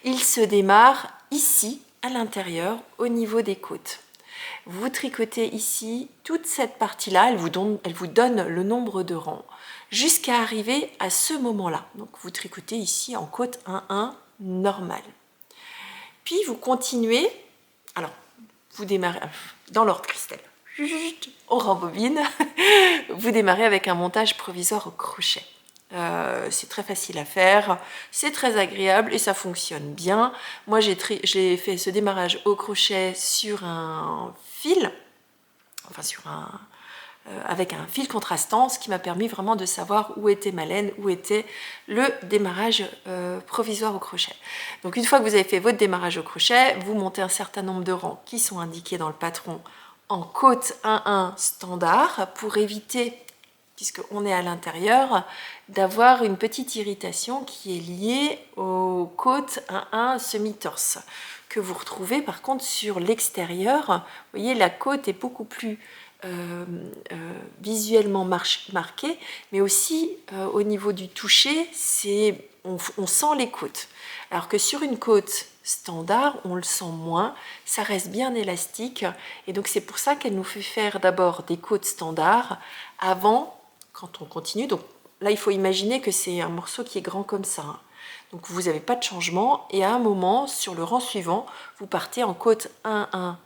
Il se démarre ici, à l'intérieur, au niveau des côtes. Vous tricotez ici toute cette partie-là, elle vous donne le nombre de rangs, jusqu'à arriver à ce moment-là. Donc vous tricotez ici en côte 1-1 normal. Puis vous continuez, alors vous démarrez dans l'ordre Christelle. On rembobine, vous démarrez avec un montage provisoire au crochet. C'est très facile à faire, c'est très agréable et ça fonctionne bien. Moi j'ai fait ce démarrage au crochet sur un fil, enfin avec un fil contrastant, ce qui m'a permis vraiment de savoir où était ma laine, où était le démarrage provisoire au crochet. Donc une fois que vous avez fait votre démarrage au crochet, vous montez un certain nombre de rangs qui sont indiqués dans le patron en côte 1-1 standard pour éviter, puisqu'on est à l'intérieur, d'avoir une petite irritation qui est liée aux côtes 1-1 semi-torse que vous retrouvez par contre sur l'extérieur. Vous voyez, la côte est beaucoup plus visuellement marquée, mais aussi au niveau du toucher, on sent les côtes. Alors que sur une côte standard, on le sent moins, ça reste bien élastique, et donc c'est pour ça qu'elle nous fait faire d'abord des côtes standards avant, quand on continue. Donc là, il faut imaginer que c'est un morceau qui est grand comme ça, hein. Donc vous n'avez pas de changement, et à un moment, sur le rang suivant, vous partez en côte 1-1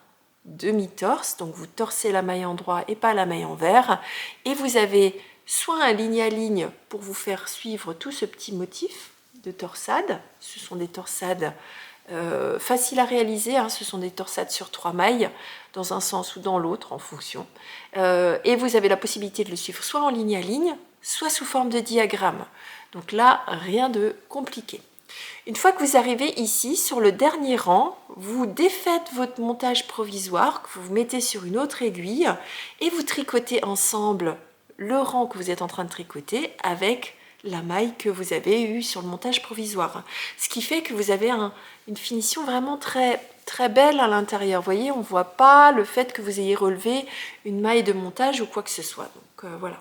demi-torse, donc vous torsez la maille en droit et pas la maille envers, et vous avez soit un ligne à ligne pour vous faire suivre tout ce petit motif de torsade. Ce sont des torsades faciles à réaliser, hein. Ce sont des torsades sur 3 mailles, dans un sens ou dans l'autre en fonction, et vous avez la possibilité de le suivre soit en ligne à ligne, soit sous forme de diagramme. Donc là, rien de compliqué. Une fois que vous arrivez ici, sur le dernier rang, vous défaites votre montage provisoire que vous mettez sur une autre aiguille et vous tricotez ensemble le rang que vous êtes en train de tricoter avec la maille que vous avez eue sur le montage provisoire. Ce qui fait que vous avez une finition vraiment très, très belle à l'intérieur. Vous voyez, on ne voit pas le fait que vous ayez relevé une maille de montage ou quoi que ce soit. Donc voilà.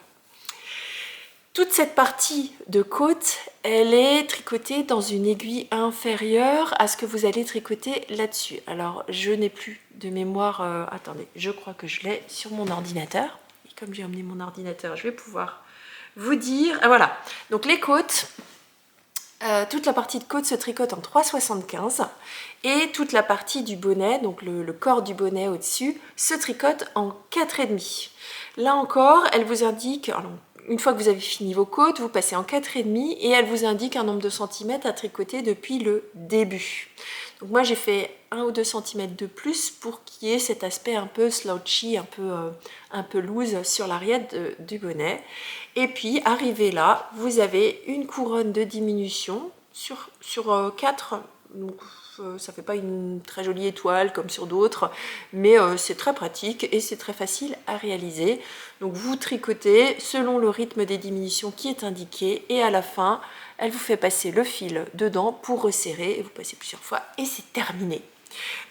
Toute cette partie de côte, elle est tricotée dans une aiguille inférieure à ce que vous allez tricoter là-dessus. Alors, je n'ai plus de mémoire. Attendez, je crois que je l'ai sur mon ordinateur. Et comme j'ai emmené mon ordinateur, je vais pouvoir vous dire. Ah, voilà. Donc, les côtes, Toute la partie de côte se tricote en 3,75 et toute la partie du bonnet, donc le corps du bonnet au-dessus, se tricote en 4,5. Là encore, elle vous indique, alors, une fois que vous avez fini vos côtes, vous passez en 4,5 et elle vous indique un nombre de centimètres à tricoter depuis le début. Donc moi j'ai fait 1 ou 2 cm de plus pour qu'il y ait cet aspect un peu slouchy, un peu loose sur l'arrière du bonnet. Et puis arrivé là, vous avez une couronne de diminution sur 4. Donc ça fait pas une très jolie étoile comme sur d'autres, mais c'est très pratique et c'est très facile à réaliser. Donc vous tricotez selon le rythme des diminutions qui est indiqué et à la fin, elle vous fait passer le fil dedans pour resserrer et vous passez plusieurs fois et c'est terminé.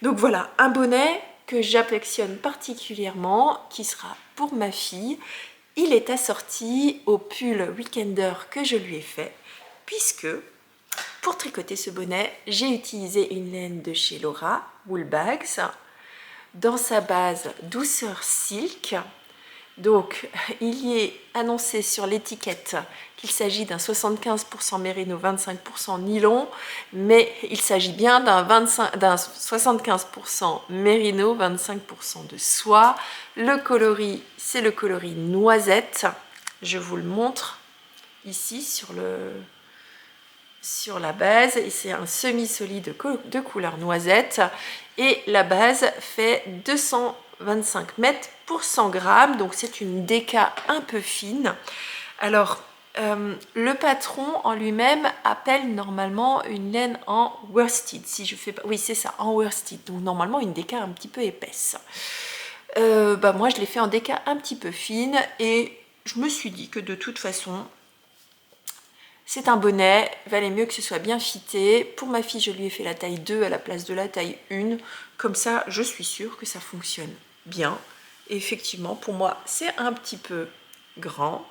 Donc voilà, un bonnet que j'affectionne particulièrement, qui sera pour ma fille. Il est assorti au pull Weekender que je lui ai fait, puisque pour tricoter ce bonnet, j'ai utilisé une laine de chez Laura, Woolbags, dans sa base douceur silk. Donc, il y est annoncé sur l'étiquette qu'il s'agit d'un 75% mérino, 25% nylon, mais il s'agit bien d'un 75% mérino, 25% de soie. Le coloris, c'est le coloris noisette. Je vous le montre ici sur la base, et c'est un semi-solide de couleur noisette. Et la base fait 225 mètres pour 100 grammes, donc c'est une déca un peu fine. Alors, le patron en lui-même appelle normalement une laine en worsted, si je fais pas... Oui, c'est ça, en worsted, donc normalement une déca un petit peu épaisse. Moi, je l'ai fait en déca un petit peu fine, et je me suis dit que de toute façon, c'est un bonnet, valait mieux que ce soit bien fité. Pour ma fille, je lui ai fait la taille 2 à la place de la taille 1. Comme ça, je suis sûre que ça fonctionne bien. Et effectivement, pour moi, c'est un petit peu grand.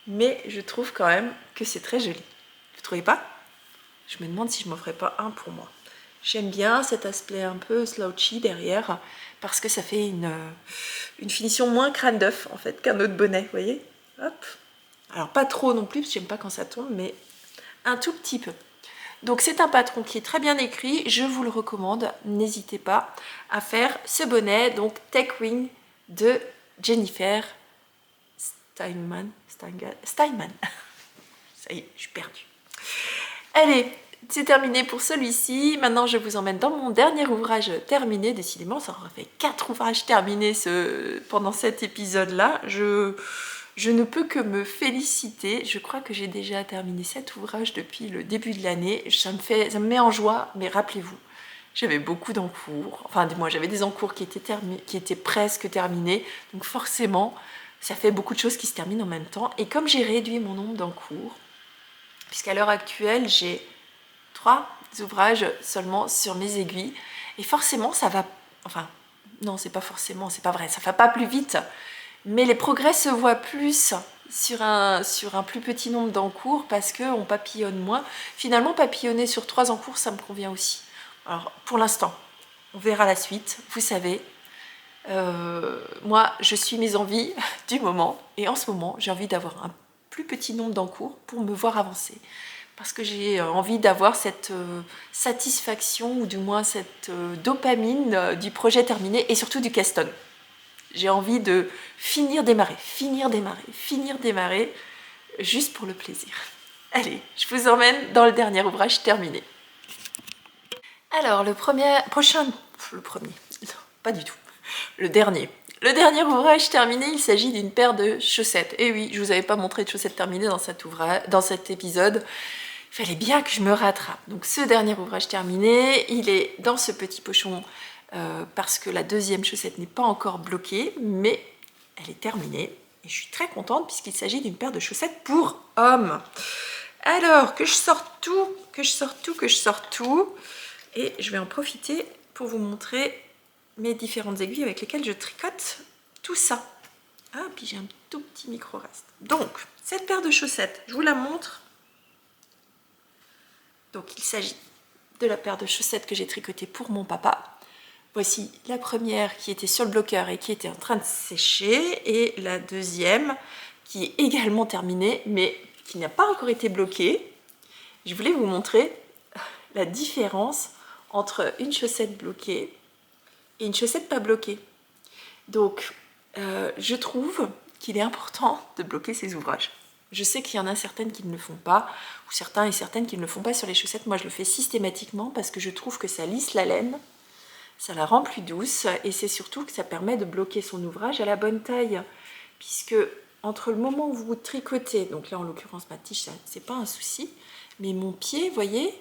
Mais je trouve quand même que c'est très joli. Vous ne trouvez pas? Je me demande si je ne m'en ferais pas un pour moi. J'aime bien cet aspect un peu slouchy derrière, parce que ça fait une finition moins crâne d'œuf en fait qu'un autre bonnet, vous voyez? Hop. Alors pas trop non plus, parce que j'aime pas quand ça tombe, mais un tout petit peu. Donc c'est un patron qui est très bien écrit, je vous le recommande, n'hésitez pas à faire ce bonnet, donc Tech Wing de Jennifer Steinman. Ça y est, je suis perdue. Allez, c'est terminé pour celui-ci. Maintenant, je vous emmène dans mon dernier ouvrage terminé. Décidément, ça aura fait 4 ouvrages terminés pendant cet épisode-là. Je ne peux que me féliciter. Je crois que j'ai déjà terminé 7 ouvrages depuis le début de l'année. Ça me met en joie, mais rappelez-vous, j'avais beaucoup d'encours. Enfin, moi, j'avais des encours qui étaient presque terminés. Donc forcément, ça fait beaucoup de choses qui se terminent en même temps. Et comme j'ai réduit mon nombre d'encours, puisqu'à l'heure actuelle, j'ai 3 ouvrages seulement sur mes aiguilles, et forcément, ça va... Enfin, non, c'est pas forcément, c'est pas vrai, ça va pas plus vite, mais les progrès se voient plus sur un plus petit nombre d'encours parce qu'on papillonne moins. Finalement, papillonner sur 3 encours, ça me convient aussi. Alors, pour l'instant, on verra la suite, vous savez. Moi, je suis mes envies du moment, et en ce moment, j'ai envie d'avoir un plus petit nombre d'encours pour me voir avancer. Parce que j'ai envie d'avoir cette satisfaction, ou du moins cette dopamine du projet terminé, et surtout du caston. J'ai envie de finir, démarrer, juste pour le plaisir. Allez, je vous emmène dans le dernier ouvrage terminé. Alors, le dernier ouvrage terminé, il s'agit d'une paire de chaussettes. Et oui, je ne vous avais pas montré de chaussettes terminées dans cet épisode. Il fallait bien que je me rattrape. Donc ce dernier ouvrage terminé, il est dans ce petit pochon parce que la deuxième chaussette n'est pas encore bloquée, mais elle est terminée. Et je suis très contente puisqu'il s'agit d'une paire de chaussettes pour hommes. Alors, que je sorte tout. Et je vais en profiter pour vous montrer mes différentes aiguilles avec lesquelles je tricote tout ça. Ah, puis j'ai un tout petit micro reste. Donc, cette paire de chaussettes, je vous la montre. Donc, il s'agit de la paire de chaussettes que j'ai tricotée pour mon papa. Voici la première qui était sur le bloqueur et qui était en train de sécher, et la deuxième qui est également terminée, mais qui n'a pas encore été bloquée. je voulais vous montrer la différence entre une chaussette bloquée et une chaussette pas bloquée. Donc, je trouve qu'il est important de bloquer ses ouvrages. Je sais qu'il y en a certaines qui ne le font pas, ou certains et certaines qui ne le font pas sur les chaussettes. Moi, je le fais systématiquement parce que je trouve que ça lisse la laine, ça la rend plus douce, et c'est surtout que ça permet de bloquer son ouvrage à la bonne taille. Puisque entre le moment où vous tricotez, donc là en l'occurrence ma tige, c'est pas un souci, mais mon pied, vous voyez,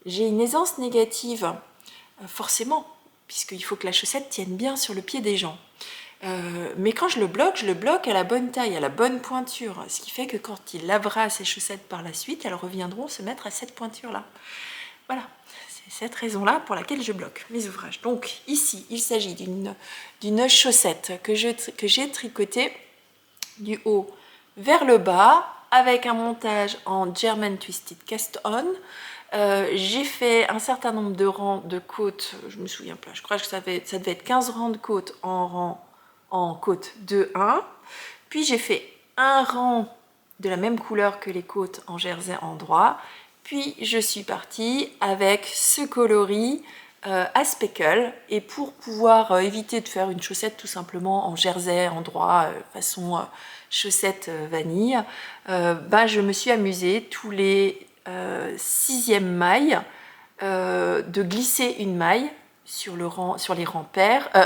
j'ai une aisance négative, forcément, puisqu'il faut que la chaussette tienne bien sur le pied des gens. Mais quand je le bloque à la bonne taille, à la bonne pointure, ce qui fait que quand il lavera ses chaussettes par la suite, elles reviendront se mettre à cette pointure-là. Voilà, c'est cette raison-là pour laquelle je bloque mes ouvrages. Donc ici, il s'agit d'une chaussette que j'ai tricotée du haut vers le bas avec un montage en German Twisted Cast On. J'ai fait un certain nombre de rangs de côtes, je me souviens pas, je crois que ça devait être 15 rangs de côtes en côte 2-1. Puis j'ai fait un rang de la même couleur que les côtes en jersey endroit. Puis je suis partie avec ce coloris à speckle, et pour pouvoir éviter de faire une chaussette tout simplement en jersey endroit façon chaussette vanille, je me suis amusée tous les 6e mailles de glisser une maille sur les rangs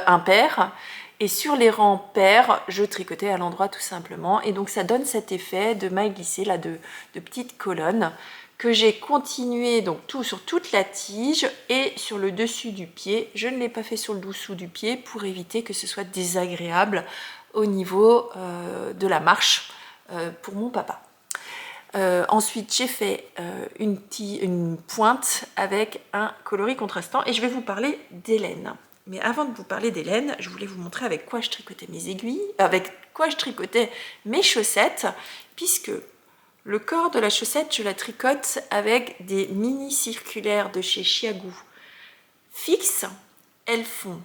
impairs, et sur les rangs pairs je tricotais à l'endroit tout simplement, et donc ça donne cet effet de maille glissée là, de petites colonnes que j'ai continué donc sur toute la tige et sur le dessus du pied. Je ne l'ai pas fait sur le dessous du pied pour éviter que ce soit désagréable au niveau de la marche pour mon papa. Ensuite, j'ai fait une pointe avec un coloris contrastant, et je vais vous parler des laines. Mais avant de vous parler des laines, je voulais vous montrer avec quoi je tricotais mes aiguilles, avec quoi je tricotais mes chaussettes, puisque le corps de la chaussette, je la tricote avec des mini circulaires de chez Chiagou fixes. Elles font,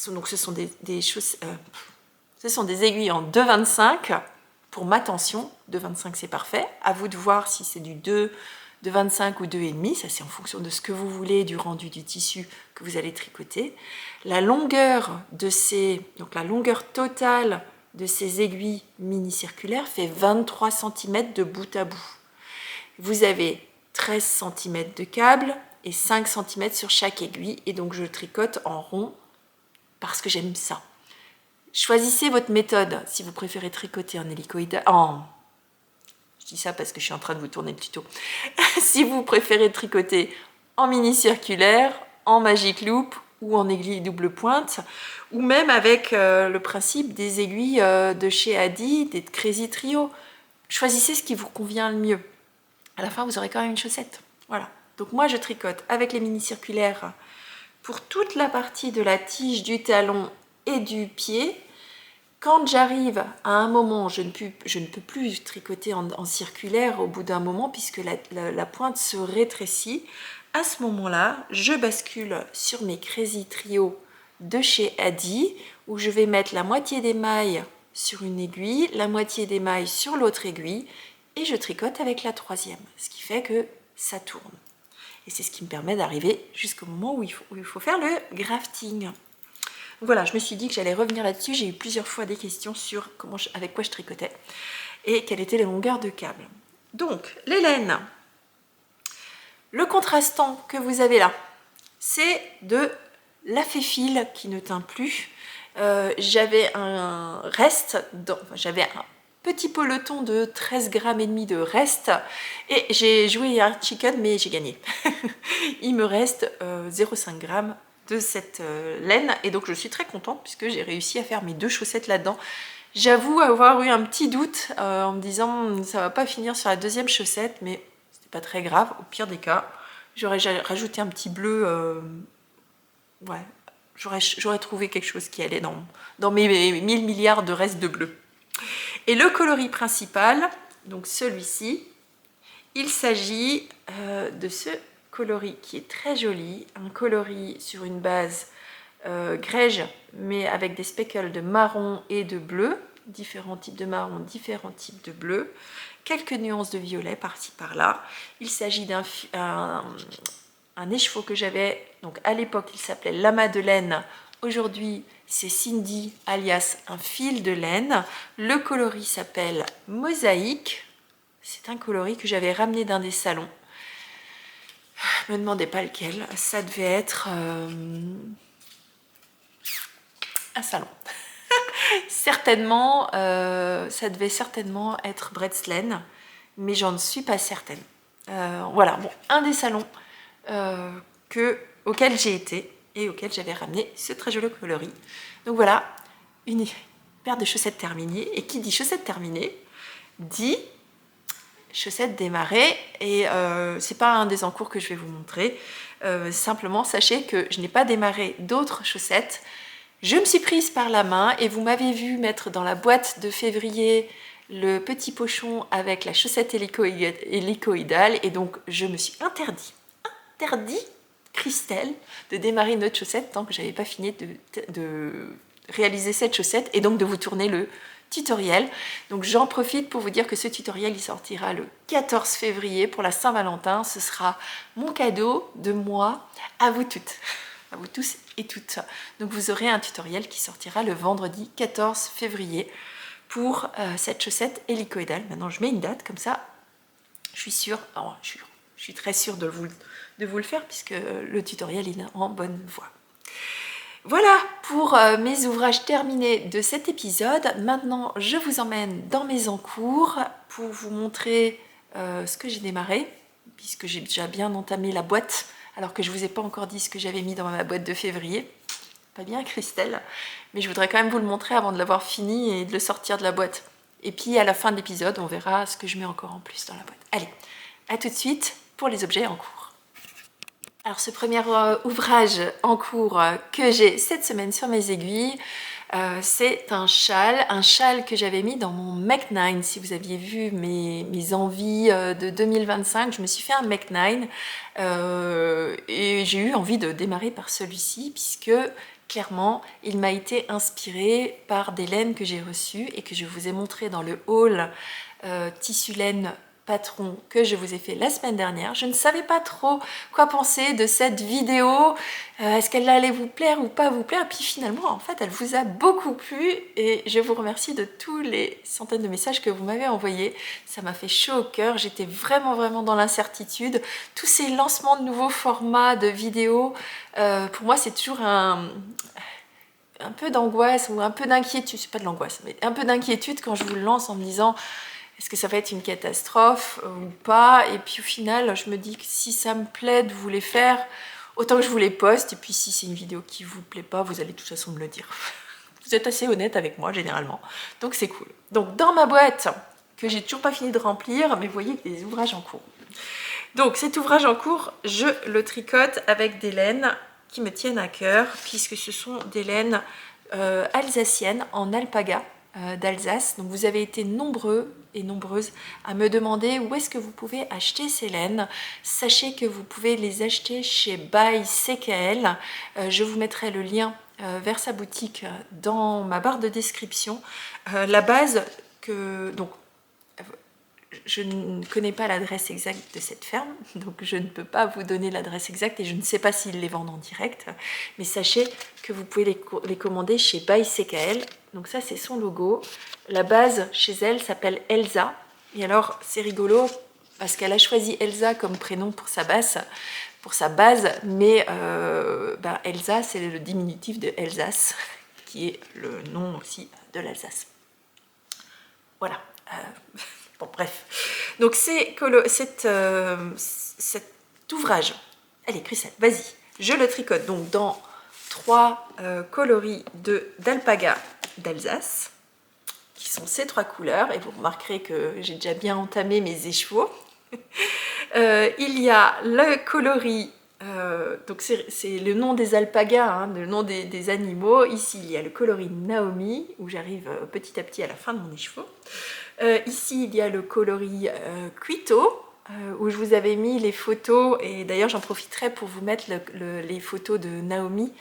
donc ce sont ce sont des aiguilles en 2,25 pour ma tension. 2,25 c'est parfait. À vous de voir si c'est du 2,25 ou 2,5. Ça c'est en fonction de ce que vous voulez, du rendu du tissu que vous allez tricoter. La longueur donc la longueur totale de ces aiguilles mini circulaires fait 23 cm de bout à bout. Vous avez 13 cm de câble et 5 cm sur chaque aiguille, et donc je tricote en rond parce que j'aime ça. Choisissez votre méthode si vous préférez tricoter en hélicoïdal. Je dis ça parce que je suis en train de vous tourner le tuto. Si vous préférez tricoter en mini circulaire, en magic loop ou en aiguille double pointe, ou même avec le principe des aiguilles de chez Adi, des Crazy Trio. Choisissez ce qui vous convient le mieux. À la fin, vous aurez quand même une chaussette. Voilà. Donc moi, je tricote avec les mini circulaires pour toute la partie de la tige, du talon et du pied. Quand j'arrive à un moment, je ne peux plus tricoter en circulaire au bout d'un moment, puisque la pointe se rétrécit. À ce moment-là, je bascule sur mes Crazy Trio de chez Adi, où je vais mettre la moitié des mailles sur une aiguille, la moitié des mailles sur l'autre aiguille, et je tricote avec la troisième, ce qui fait que ça tourne. Et c'est ce qui me permet d'arriver jusqu'au moment où il faut faire le grafting. Voilà, je me suis dit que j'allais revenir là-dessus. J'ai eu plusieurs fois des questions sur avec quoi je tricotais et quelle était la longueur de câble. Donc, les laines. Le contrastant que vous avez là, c'est de la fil qui ne teint plus. J'avais un reste, j'avais un petit peloton de 13,5 grammes de reste, et j'ai joué à chicken, mais j'ai gagné. Il me reste 0,5 g de cette laine, et donc je suis très contente puisque j'ai réussi à faire mes 2 chaussettes là-dedans. J'avoue avoir eu un petit doute en me disant ça va pas finir sur la 2e chaussette, mais c'était pas très grave. Au pire des cas, j'aurais rajouté un petit bleu. Ouais, j'aurais trouvé quelque chose qui allait dans mes 1000 milliards de restes de bleu. Et le coloris principal, donc celui-ci, il s'agit de ce coloris qui est très joli, un coloris sur une base grège, mais avec des speckles de marron et de bleu, différents types de marron, différents types de bleu. quelques nuances de violet par-ci par-là. Il s'agit d'un écheveau que j'avais, donc à l'époque il s'appelait La Madeleine. Aujourd'hui c'est Cindy alias un fil de laine. Le coloris s'appelle Mosaïque. C'est un coloris que j'avais ramené d'un des salons. Ne me demandez pas lequel, ça devait être un salon. Certainement, ça devait certainement être Bretslaine, mais j'en suis pas certaine. Voilà, bon, un des salons auquel j'ai été et auquel j'avais ramené ce très joli coloris. Donc voilà, une paire de chaussettes terminées. Et qui dit chaussettes terminées dit chaussettes démarrées. Et c'est pas un des encours que je vais vous montrer. Simplement, sachez que je n'ai pas démarré d'autres chaussettes. Je me suis prise par la main et vous m'avez vu mettre dans la boîte de février le petit pochon avec la chaussette hélicoïdale et donc je me suis interdit Christelle de démarrer une autre chaussette tant que j'avais pas fini de réaliser cette chaussette et donc de vous tourner le tutoriel. Donc j'en profite pour vous dire que ce tutoriel il sortira le 14 février pour la Saint-Valentin. Ce sera mon cadeau de moi à vous toutes, à vous tous et toutes. Donc vous aurez un tutoriel qui sortira le vendredi 14 février pour cette chaussette hélicoïdale. Maintenant je mets une date comme ça, je suis sûre, je suis très sûre de vous le faire puisque le tutoriel est en bonne voie. Voilà pour mes ouvrages terminés de cet épisode. Maintenant je vous emmène dans mes encours pour vous montrer ce que j'ai démarré, puisque j'ai déjà bien entamé la boîte alors que je ne vous ai pas encore dit ce que j'avais mis dans ma boîte de février. Pas bien Christelle, mais je voudrais quand même vous le montrer avant de l'avoir fini et de le sortir de la boîte. Et puis à la fin de l'épisode, on verra ce que je mets encore en plus dans la boîte. Allez, à tout de suite pour les objets en cours. Alors ce premier ouvrage en cours que j'ai cette semaine sur mes aiguilles, c'est un châle que j'avais mis dans mon Make 9. Si vous aviez vu mes envies de 2025, je me suis fait un Make 9 et j'ai eu envie de démarrer par celui-ci puisque clairement il m'a été inspiré par des laines que j'ai reçues et que je vous ai montré dans le haul tissu laine patron que je vous ai fait la semaine dernière. Je ne savais pas trop quoi penser de cette vidéo, est-ce qu'elle allait vous plaire ou pas vous plaire, et puis finalement en fait elle vous a beaucoup plu et je vous remercie de tous les centaines de messages que vous m'avez envoyés. Ça m'a fait chaud au cœur, j'étais vraiment dans l'incertitude. Tous ces lancements de nouveaux formats de vidéos, pour moi c'est toujours un peu d'angoisse ou un peu d'inquiétude, c'est pas de l'angoisse, mais un peu d'inquiétude quand je vous le lance en me disant est-ce que ça va être une catastrophe ou pas? Et puis au final, je me dis que si ça me plaît de vous les faire, autant que je vous les poste. Et puis si c'est une vidéo qui vous plaît pas, vous allez de toute façon me le dire. Vous êtes assez honnête avec moi généralement, donc c'est cool. Donc dans ma boîte, que j'ai toujours pas fini de remplir, mais vous voyez qu'il y a des ouvrages en cours. Donc cet ouvrage en cours, je le tricote avec des laines qui me tiennent à cœur, puisque ce sont des laines alsaciennes en alpaga. D'Alsace. Donc vous avez été nombreux et nombreuses à me demander où est-ce que vous pouvez acheter ces laines. Sachez que vous pouvez les acheter chez By CKL. Je vous mettrai le lien vers sa boutique dans ma barre de description. La base que... Donc, je ne connais pas l'adresse exacte de cette ferme, donc je ne peux pas vous donner l'adresse exacte et je ne sais pas s'ils les vendent en direct, mais sachez que vous pouvez les commander chez By CKL. Donc ça c'est son logo. La base chez elle s'appelle Elsa, et alors c'est rigolo parce qu'elle a choisi Elsa comme prénom pour sa base, mais Elsa c'est le diminutif de Elsace, qui est le nom aussi de l'Alsace. Voilà. Bon, bref. Donc, cet ouvrage, allez, Christelle, vas-y, je le tricote donc dans 3 coloris d'alpaga d'Alsace, qui sont ces 3 couleurs, et vous remarquerez que j'ai déjà bien entamé mes écheveaux. Il y a le coloris, donc c'est le nom des alpagas, hein, le nom des animaux. Ici, il y a le coloris Naomi, où j'arrive petit à petit à la fin de mon écheveau. Ici, il y a le coloris Quito, où je vous avais mis les photos, et d'ailleurs j'en profiterai pour vous mettre les photos de Naomi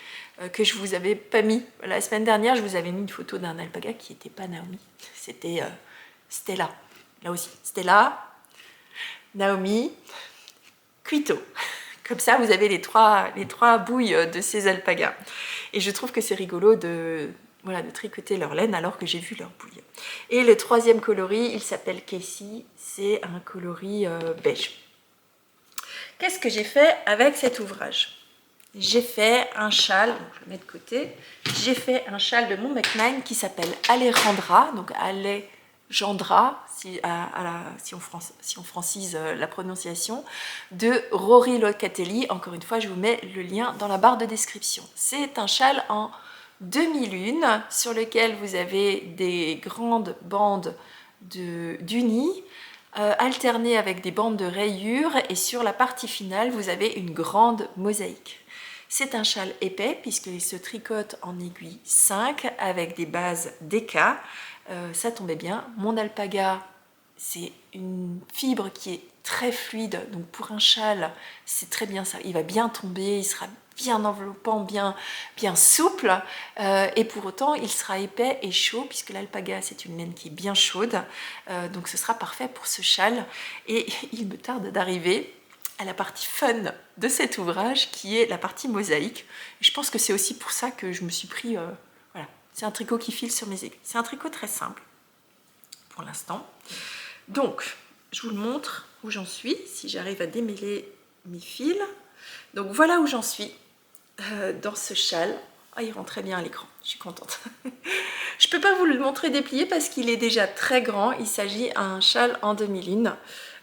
que je vous avais pas mis. La semaine dernière, je vous avais mis une photo d'un alpaga qui n'était pas Naomi, c'était Stella. là aussi, Stella, Naomi, Quito. Comme ça, vous avez les trois bouilles de ces alpagas. Et je trouve que c'est rigolo de tricoter leur laine alors que j'ai vu leur bouille. Et le troisième coloris, il s'appelle Casey, c'est un coloris beige. Qu'est-ce que j'ai fait avec cet ouvrage? J'ai fait un châle, donc je le mets de côté, j'ai fait un châle de Mon McMahon qui s'appelle Alejandra, donc Alejandra, si on francise la prononciation, de Rory Locatelli. Encore une fois, je vous mets le lien dans la barre de description. C'est un châle en 2001 sur lequel vous avez des grandes bandes d'unis, alternées avec des bandes de rayures, et sur la partie finale, vous avez une grande mosaïque. C'est un châle épais puisqu'il se tricote en aiguille 5 avec des bases DK. Ça tombait bien. Mon alpaga, c'est une fibre qui est très fluide, donc pour un châle, c'est très bien ça. Il va bien tomber, il sera bien enveloppant, bien souple, et pour autant, il sera épais et chaud puisque l'alpaga, c'est une laine qui est bien chaude. Donc ce sera parfait pour ce châle. Et il me tarde d'arriver à la partie fun de cet ouvrage qui est la partie mosaïque. Et je pense que c'est aussi pour ça que je me suis pris... voilà, c'est un tricot qui file sur mes aiguilles. C'est un tricot très simple pour l'instant. Donc, je vous le montre où j'en suis, si j'arrive à démêler mes fils. Donc voilà où j'en suis dans ce châle. Ah, il rend très bien à l'écran, je suis contente. Je ne peux pas vous le montrer déplié parce qu'il est déjà très grand. Il s'agit d'un châle en 2001.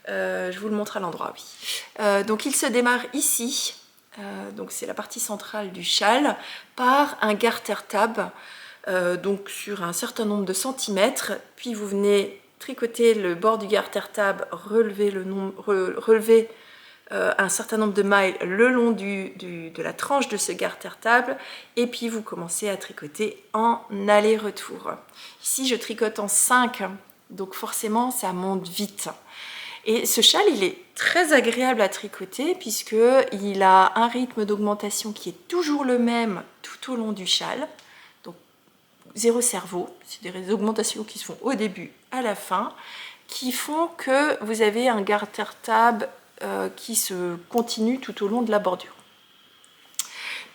Je vous le montre à l'endroit, oui. Donc il se démarre ici, donc c'est la partie centrale du châle, par un garter tab, donc sur un certain nombre de centimètres, puis vous venez tricoter le bord du garter tab, relever un certain nombre de mailles le long de la tranche de ce garter tab, et puis vous commencez à tricoter en aller-retour. Ici je tricote en 5, donc forcément ça monte vite. Et ce châle, il est très agréable à tricoter puisqu'il a un rythme d'augmentation qui est toujours le même tout au long du châle. Donc, zéro cerveau, c'est des augmentations qui se font au début, à la fin, qui font que vous avez un garter tab qui se continue tout au long de la bordure.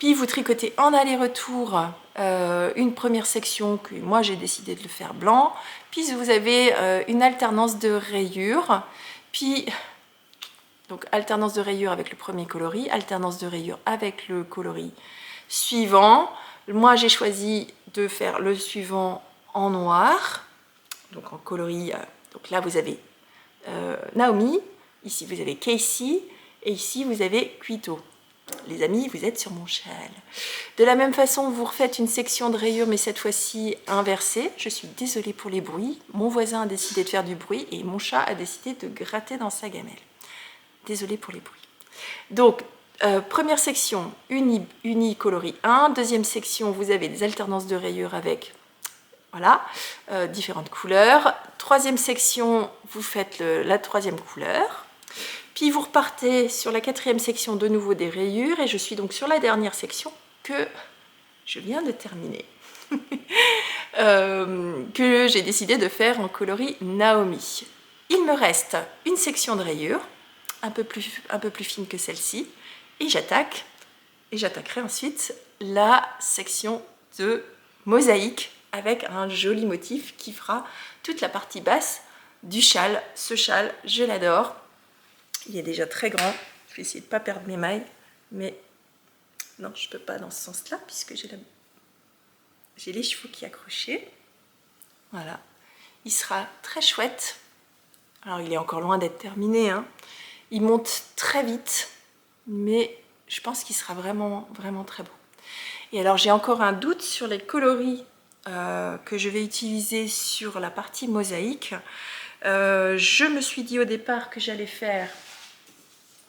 Puis vous tricotez en aller-retour une première section que moi j'ai décidé de le faire blanc, puis vous avez une alternance de rayures. Puis, donc alternance de rayures avec le premier coloris, alternance de rayures avec le coloris suivant. Moi, j'ai choisi de faire le suivant en noir, donc en coloris. Donc là, vous avez Naomi, ici vous avez Casey, et ici vous avez Quito. Les amis, vous êtes sur mon châle. De la même façon, vous refaites une section de rayures, mais cette fois-ci inversée. Je suis désolée pour les bruits. Mon voisin a décidé de faire du bruit et mon chat a décidé de gratter dans sa gamelle. Désolée pour les bruits. Donc, première section, uni coloris 1. Deuxième section, vous avez des alternances de rayures avec voilà, différentes couleurs. Troisième section, vous faites la troisième couleur. Puis vous repartez sur la quatrième section, de nouveau des rayures, et je suis donc sur la dernière section que je viens de terminer, que j'ai décidé de faire en coloris Naomi. Il me reste une section de rayures, un peu plus fine que celle-ci, et j'attaquerai ensuite la section de mosaïque avec un joli motif qui fera toute la partie basse du châle. Ce châle, je l'adore. Il est déjà très grand. Je vais essayer de ne pas perdre mes mailles, mais non, je ne peux pas dans ce sens-là puisque j'ai les chevaux qui accrochés. Voilà. Il sera très chouette. Alors, il est encore loin d'être terminé, hein. Il monte très vite, mais je pense qu'il sera vraiment, vraiment très beau. Et alors, j'ai encore un doute sur les coloris que je vais utiliser sur la partie mosaïque. Je me suis dit au départ que j'allais faire...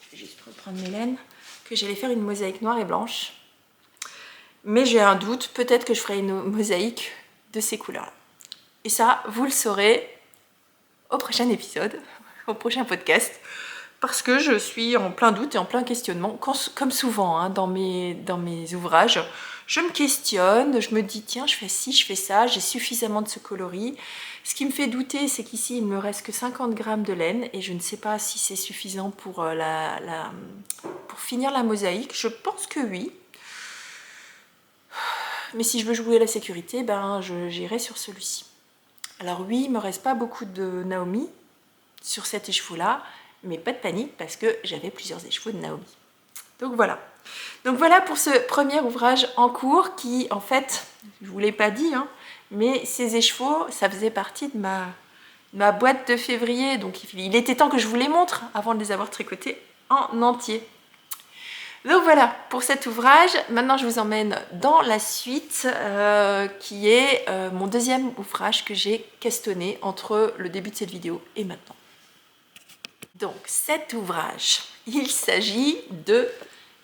Je vais juste reprendre mes laines, que j'allais faire une mosaïque noire et blanche. Mais j'ai un doute, peut-être que je ferai une mosaïque de ces couleurs-là. Et ça, vous le saurez au prochain épisode, au prochain podcast. parce que je suis en plein doute et en plein questionnement, comme souvent hein, dans mes ouvrages. Je me questionne, je me dis tiens je fais ci, je fais ça, j'ai suffisamment de ce coloris. Ce qui me fait douter c'est qu'ici il me reste que 50 grammes de laine et je ne sais pas si c'est suffisant pour, pour finir la mosaïque. Je pense que oui. Mais si je veux jouer la sécurité, ben j'irai sur celui-ci. Alors oui, il me reste pas beaucoup de Naomi sur cet écheveau-là, mais pas de panique parce que j'avais plusieurs écheveaux de Naomi. Donc voilà. Donc voilà pour ce premier ouvrage en cours qui, en fait, je ne vous l'ai pas dit, hein, mais ces écheveaux, ça faisait partie de ma boîte de février. Donc il était temps que je vous les montre avant de les avoir tricotés en entier. Donc voilà pour cet ouvrage. Maintenant je vous emmène dans la suite qui est mon deuxième ouvrage que j'ai questionné entre le début de cette vidéo et maintenant. Donc cet ouvrage, il s'agit de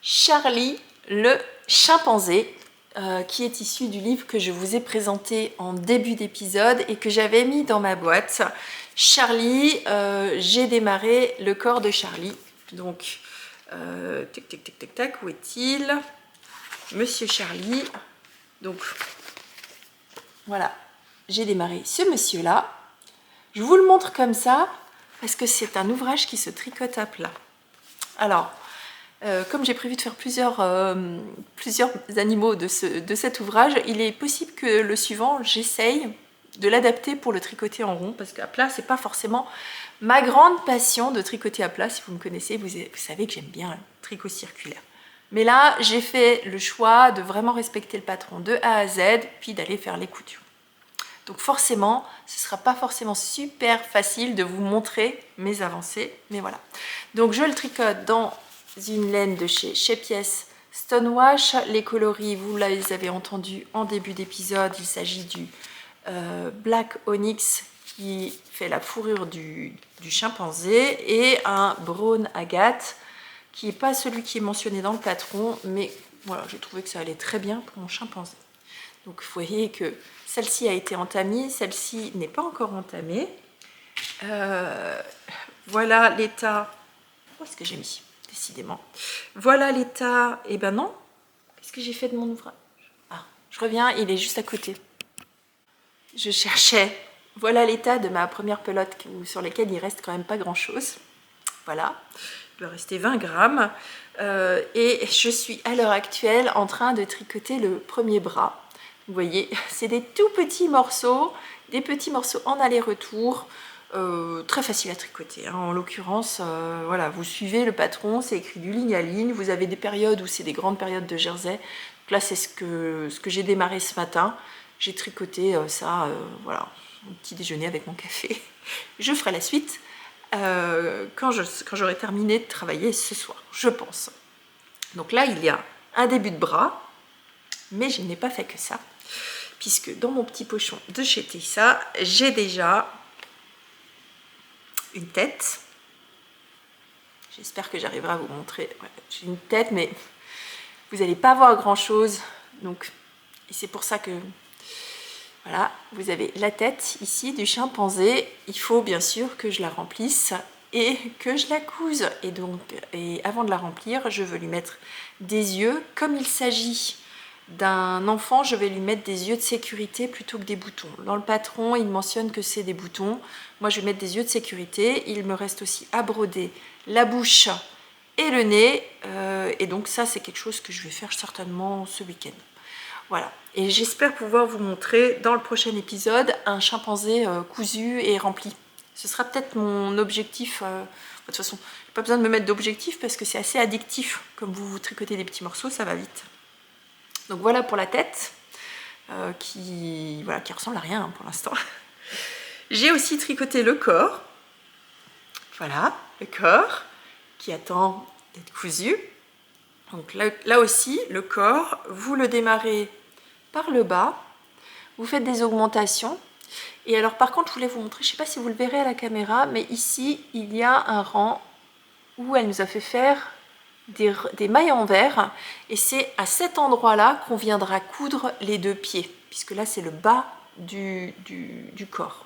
Charlie le chimpanzé qui est issu du livre que je vous ai présenté en début d'épisode et que j'avais mis dans ma boîte. Charlie, j'ai démarré le corps de Charlie. Donc tac tac tac tac tac, où est-il? Monsieur Charlie. Donc voilà, j'ai démarré ce monsieur là. Je vous le montre comme ça parce que c'est un ouvrage qui se tricote à plat. Alors comme j'ai prévu de faire plusieurs animaux de cet ouvrage, il est possible que le suivant j'essaye de l'adapter pour le tricoter en rond parce qu'à plat c'est pas forcément ma grande passion de tricoter à plat. Si vous me connaissez, vous savez que j'aime bien le tricot circulaire. Mais là, j'ai fait le choix de vraiment respecter le patron de A à Z, puis d'aller faire les coutures. Donc forcément, ce ne sera pas forcément super facile de vous montrer mes avancées, mais voilà. Donc je le tricote dans une laine de chez Pièces Stonewash. Les coloris, vous les avez entendus en début d'épisode, il s'agit du Black Onyx qui fait la fourrure du chimpanzé et un Brown Agate qui n'est pas celui qui est mentionné dans le patron, mais voilà, j'ai trouvé que ça allait très bien pour mon chimpanzé. Donc vous voyez que celle-ci a été entamée, celle-ci n'est pas encore entamée. Voilà l'état. Où est-ce que j'ai mis? Décidément. Voilà l'état. Eh ben non. Qu'est-ce que j'ai fait de mon ouvrage? Ah, je reviens, il est juste à côté. Je cherchais. Voilà l'état de ma première pelote sur laquelle il reste quand même pas grand-chose. Voilà. Il doit rester 20 grammes. Et je suis à l'heure actuelle en train de tricoter le premier bras. Vous voyez, c'est des tout petits morceaux, des petits morceaux en aller-retour. Très facile à tricoter hein. En l'occurrence voilà, vous suivez le patron, c'est écrit du ligne à ligne. Vous avez des périodes où c'est des grandes périodes de jersey. Donc là c'est ce que j'ai démarré ce matin. J'ai tricoté ça voilà, au petit déjeuner avec mon café. Je ferai la suite quand j'aurai terminé de travailler ce soir, je pense. Donc là il y a un début de bras, mais je n'ai pas fait que ça, puisque dans mon petit pochon de chez Tessa, j'ai déjà une tête. J'espère que j'arriverai à vous montrer. Ouais, j'ai une tête, mais vous n'allez pas voir grand chose. Donc, et c'est pour ça que voilà, vous avez la tête ici du chimpanzé. Il faut bien sûr que je la remplisse et que je la couse. Et donc, avant de la remplir, je veux lui mettre des yeux. Comme il s'agit d'un enfant, je vais lui mettre des yeux de sécurité plutôt que des boutons. Dans le patron, il mentionne que c'est des boutons. Moi, je vais mettre des yeux de sécurité. Il me reste aussi à broder la bouche et le nez. Et donc ça, c'est quelque chose que je vais faire certainement ce week-end. Voilà. Et j'espère pouvoir vous montrer dans le prochain épisode un chimpanzé cousu et rempli. Ce sera peut-être mon objectif. De toute façon, j'ai pas besoin de me mettre d'objectif parce que c'est assez addictif. Comme vous tricotez des petits morceaux, ça va vite. Donc voilà pour la tête, qui ressemble à rien hein, pour l'instant. J'ai aussi tricoté le corps. Voilà, le corps qui attend d'être cousu. Donc là aussi, le corps, vous le démarrez par le bas. Vous faites des augmentations. Et alors par contre, je voulais vous montrer, je ne sais pas si vous le verrez à la caméra, mais ici, il y a un rang où elle nous a fait faire des mailles en verre, et c'est à cet endroit là qu'on viendra coudre les deux pieds, puisque là c'est le bas du corps.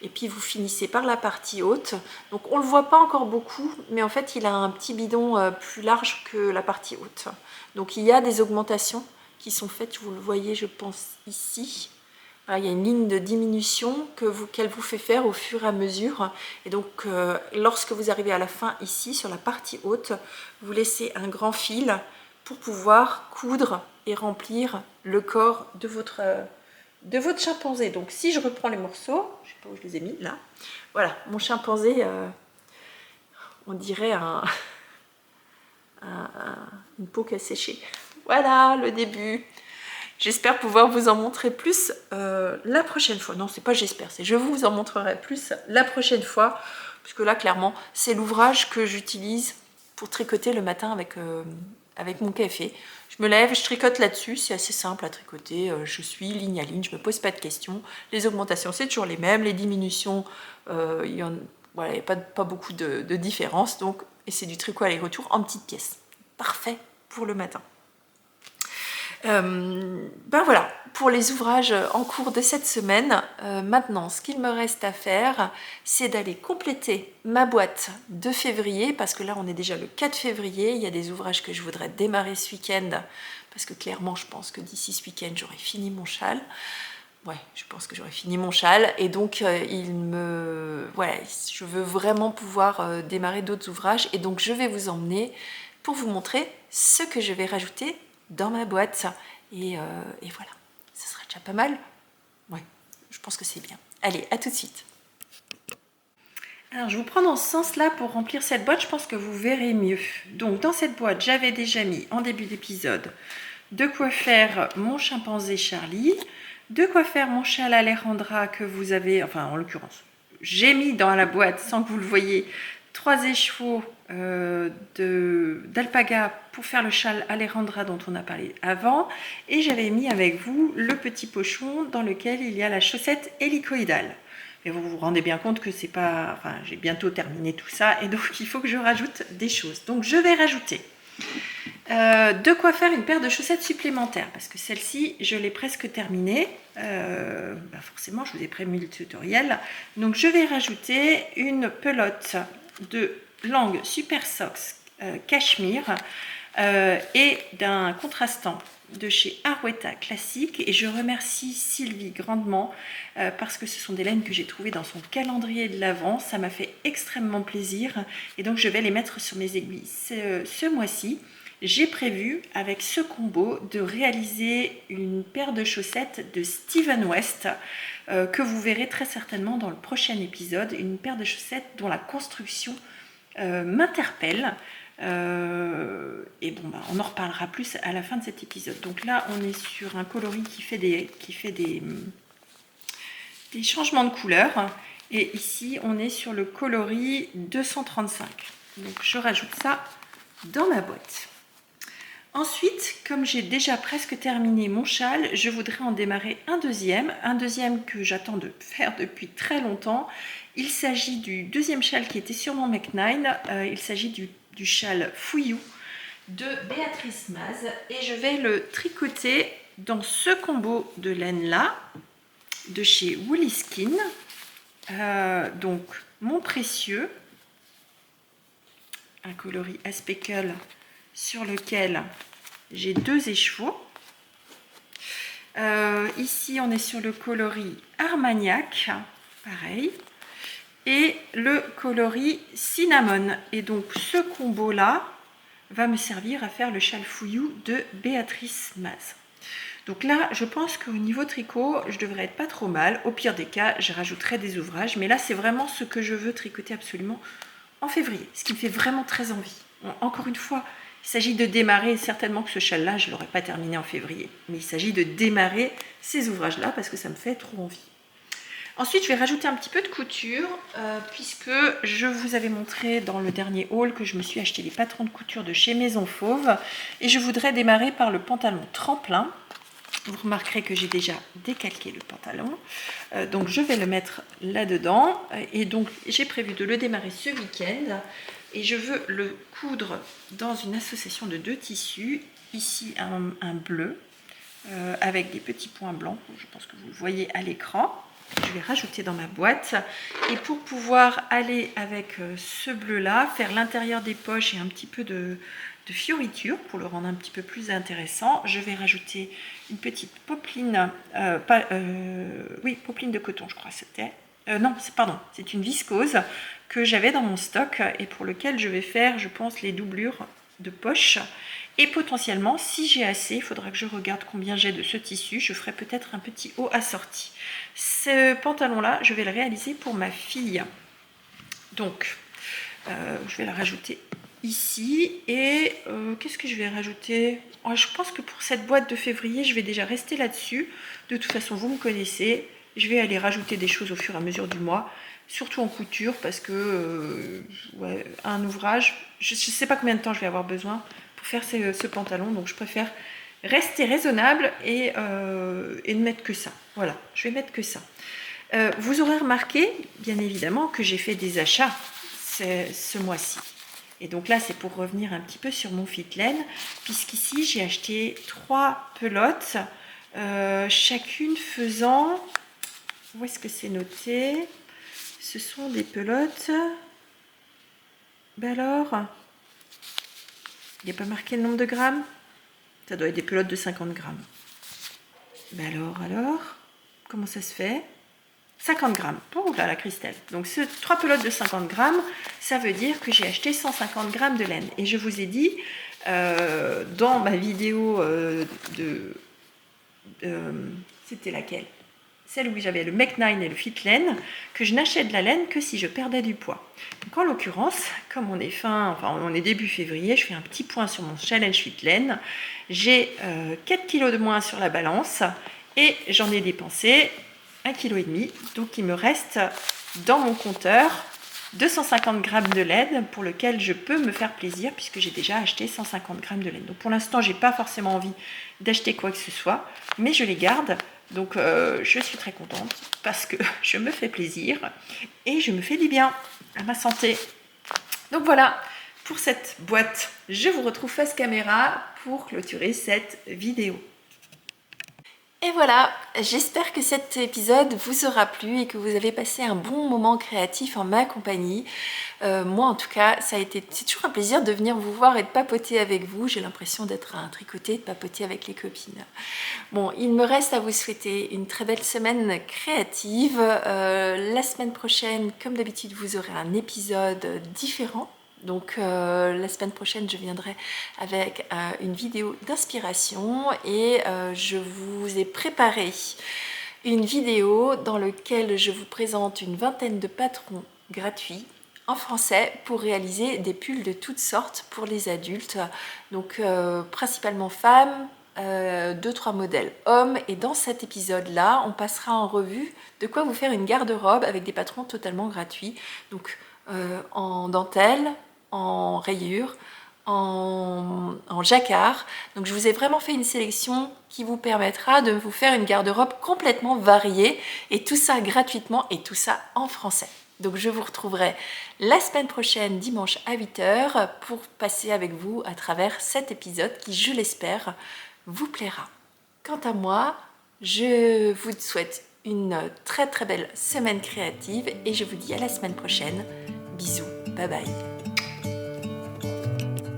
et puis vous finissez par la partie haute. Donc on ne le voit pas encore beaucoup, mais en fait il a un petit bidon plus large que la partie haute. Donc il y a des augmentations qui sont faites, vous le voyez je pense ici. Voilà, il y a une ligne de diminution qu'elle vous fait faire au fur et à mesure. Et donc lorsque vous arrivez à la fin ici, sur la partie haute, vous laissez un grand fil pour pouvoir coudre et remplir le corps de votre chimpanzé. Donc si je reprends les morceaux, je ne sais pas où je les ai mis, là. Voilà, mon chimpanzé, on dirait une peau qui a séché. Voilà le début. J'espère pouvoir vous en montrer plus la prochaine fois. Non, c'est pas j'espère, c'est je vous en montrerai plus la prochaine fois. Puisque là, clairement, c'est l'ouvrage que j'utilise pour tricoter le matin avec mon café. Je me lève, je tricote là-dessus, c'est assez simple à tricoter. Je suis ligne à ligne, je me pose pas de questions. Les augmentations, c'est toujours les mêmes. Les diminutions, il n'y a pas beaucoup de différence. Donc, et c'est du tricot aller-retour en petites pièces. Parfait pour le matin. Ben voilà, pour les ouvrages en cours de cette semaine. Maintenant, ce qu'il me reste à faire, c'est d'aller compléter ma boîte de février, parce que là, on est déjà le 4 février. Il y a des ouvrages que je voudrais démarrer ce week-end, parce que clairement, je pense que d'ici ce week-end, j'aurai fini mon châle. Ouais, je pense que j'aurai fini mon châle. Et donc, voilà, je veux vraiment pouvoir démarrer d'autres ouvrages. Et donc, je vais vous emmener pour vous montrer ce que je vais rajouter dans ma boîte. Et voilà, ça sera déjà pas mal. Ouais, je pense que c'est bien. Allez, à tout de suite. Alors, je vous prends dans ce sens-là pour remplir cette boîte, je pense que vous verrez mieux. Donc, dans cette boîte, j'avais déjà mis en début d'épisode de quoi faire mon chimpanzé Charlie, de quoi faire mon châle Alejandra que vous avez, enfin en l'occurrence, j'ai mis dans la boîte sans que vous le voyez 3 écheveaux d'alpaga pour faire le châle Alejandra dont on a parlé avant, et j'avais mis avec vous le petit pochon dans lequel il y a la chaussette hélicoïdale. Et vous vous rendez bien compte que c'est pas, enfin j'ai bientôt terminé tout ça et donc il faut que je rajoute des choses. Donc je vais rajouter de quoi faire une paire de chaussettes supplémentaires, parce que celle-ci je l'ai presque terminée. Forcément je vous ai prévu le tutoriel. Donc je vais rajouter une pelote de langue Super Socks cachemire et d'un contrastant de chez Arwetta Classique, et je remercie Sylvie grandement parce que ce sont des laines que j'ai trouvées dans son calendrier de l'Avent. Ça m'a fait extrêmement plaisir et donc je vais les mettre sur mes aiguilles ce mois-ci. J'ai prévu avec ce combo de réaliser une paire de chaussettes de Steven West que vous verrez très certainement dans le prochain épisode, une paire de chaussettes dont la construction m'interpelle. Et bon, on en reparlera plus à la fin de cet épisode. Donc là, on est sur un coloris qui fait des changements de couleur. Et ici, on est sur le coloris 235. Donc je rajoute ça dans ma boîte. Ensuite, comme j'ai déjà presque terminé mon châle, je voudrais en démarrer un deuxième que j'attends de faire depuis très longtemps. Il s'agit du deuxième châle qui était sur mon Mec9. Il s'agit du châle Fouillou de Béatrice Maz, et je vais le tricoter dans ce combo de laine là de chez Woolly Skin. Donc mon précieux, un coloris à speckle sur lequel j'ai 2 écheveaux. Ici on est sur le coloris Armagnac, pareil, et le coloris Cinnamon. Et donc ce combo là va me servir à faire le châle Fouillou de Béatrice Maz. Donc là, je pense qu'au niveau tricot, je devrais être pas trop mal. Au pire des cas, je rajouterai des ouvrages. Mais là, c'est vraiment ce que je veux tricoter absolument en février. Ce qui me fait vraiment très envie. Bon, encore une fois, il s'agit de démarrer. Certainement que ce châle-là, je ne l'aurai pas terminé en février. Mais il s'agit de démarrer ces ouvrages-là parce que ça me fait trop envie. Ensuite, je vais rajouter un petit peu de couture puisque je vous avais montré dans le dernier haul que je me suis acheté les patrons de couture de chez Maison Fauve. Et je voudrais démarrer par le pantalon tremplin. Vous remarquerez que j'ai déjà décalqué le pantalon, donc je vais le mettre là-dedans, et donc j'ai prévu de le démarrer ce week-end, et je veux le coudre dans une association de 2 tissus, ici un bleu, avec des petits points blancs, je pense que vous le voyez à l'écran, je vais rajouter dans ma boîte. Et pour pouvoir aller avec ce bleu-là, faire l'intérieur des poches et un petit peu de fioritures pour le rendre un petit peu plus intéressant, je vais rajouter une petite popeline, popeline de coton, je crois que c'était. Non, c'est une viscose que j'avais dans mon stock et pour lequel je vais faire, je pense, les doublures de poche. Et potentiellement, si j'ai assez, il faudra que je regarde combien j'ai de ce tissu. Je ferai peut-être un petit haut assorti. Ce pantalon-là, je vais le réaliser pour ma fille. Donc, je vais la rajouter ici. Et qu'est-ce que je vais rajouter? Je pense que pour cette boîte de février, je vais déjà rester là-dessus. De toute façon, vous me connaissez. Je vais aller rajouter des choses au fur et à mesure du mois. Surtout en couture parce que un ouvrage, je ne sais pas combien de temps je vais avoir besoin pour faire ce pantalon. Donc, je préfère rester raisonnable et ne mettre que ça. Voilà, je vais mettre que ça. Vous aurez remarqué, bien évidemment, que j'ai fait des achats ce mois-ci. Et donc là, c'est pour revenir un petit peu sur mon Fitlen, puisqu'ici, j'ai acheté 3 pelotes, chacune faisant... Où est-ce que c'est noté? Ce sont des pelotes... Ben alors, il n'y a pas marqué le nombre de grammes? Ça doit être des pelotes de 50 grammes. Ben alors, comment ça se fait? 50 grammes. Oh là, la Christelle. Donc, 3 pelotes de 50 grammes, ça veut dire que j'ai acheté 150 grammes de laine. Et je vous ai dit, dans ma vidéo c'était laquelle? Celle où j'avais le Mech9 et le Fitlen, que je n'achète de la laine que si je perdais du poids. Donc, en l'occurrence, comme on est début février, je fais un petit point sur mon challenge Fitlen. J'ai 4 kg de moins sur la balance et j'en ai dépensé 1,5 kg. Donc, il me reste dans mon compteur 250 grammes de laine pour lequel je peux me faire plaisir puisque j'ai déjà acheté 150 grammes de laine. Donc, pour l'instant, je n'ai pas forcément envie d'acheter quoi que ce soit, mais je les garde. Donc, je suis très contente parce que je me fais plaisir et je me fais du bien à ma santé. Donc, voilà pour cette boîte. Je vous retrouve face caméra pour clôturer cette vidéo. Et voilà, j'espère que cet épisode vous aura plu et que vous avez passé un bon moment créatif en ma compagnie. Moi en tout cas, c'est toujours un plaisir de venir vous voir et de papoter avec vous. J'ai l'impression d'être à un tricoté, de papoter avec les copines. Bon, il me reste à vous souhaiter une très belle semaine créative. La semaine prochaine, comme d'habitude, vous aurez un épisode différent. Donc la semaine prochaine, je viendrai avec une vidéo d'inspiration et je vous ai préparé une vidéo dans laquelle je vous présente une vingtaine de patrons gratuits en français pour réaliser des pulls de toutes sortes pour les adultes. Donc principalement femmes, 2-3 modèles hommes, et dans cet épisode-là, on passera en revue de quoi vous faire une garde-robe avec des patrons totalement gratuits. Donc en dentelle, en rayures, en jacquard. Donc je vous ai vraiment fait une sélection qui vous permettra de vous faire une garde-robe complètement variée et tout ça gratuitement et tout ça en français. Donc je vous retrouverai la semaine prochaine, dimanche à 8 h, pour passer avec vous à travers cet épisode qui, je l'espère, vous plaira. Quant à moi, je vous souhaite une très très belle semaine créative et je vous dis à la semaine prochaine. Bisous, bye bye.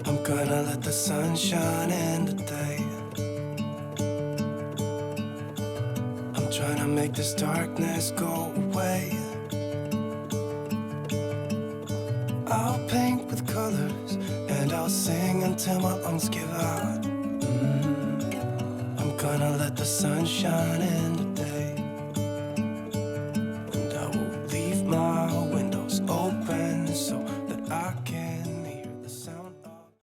I'm gonna let the sun shine in today. I'm trying to make this darkness go away. I'll paint with colors and I'll sing until my lungs give out. I'm gonna let the sun shine in today, and I will leave my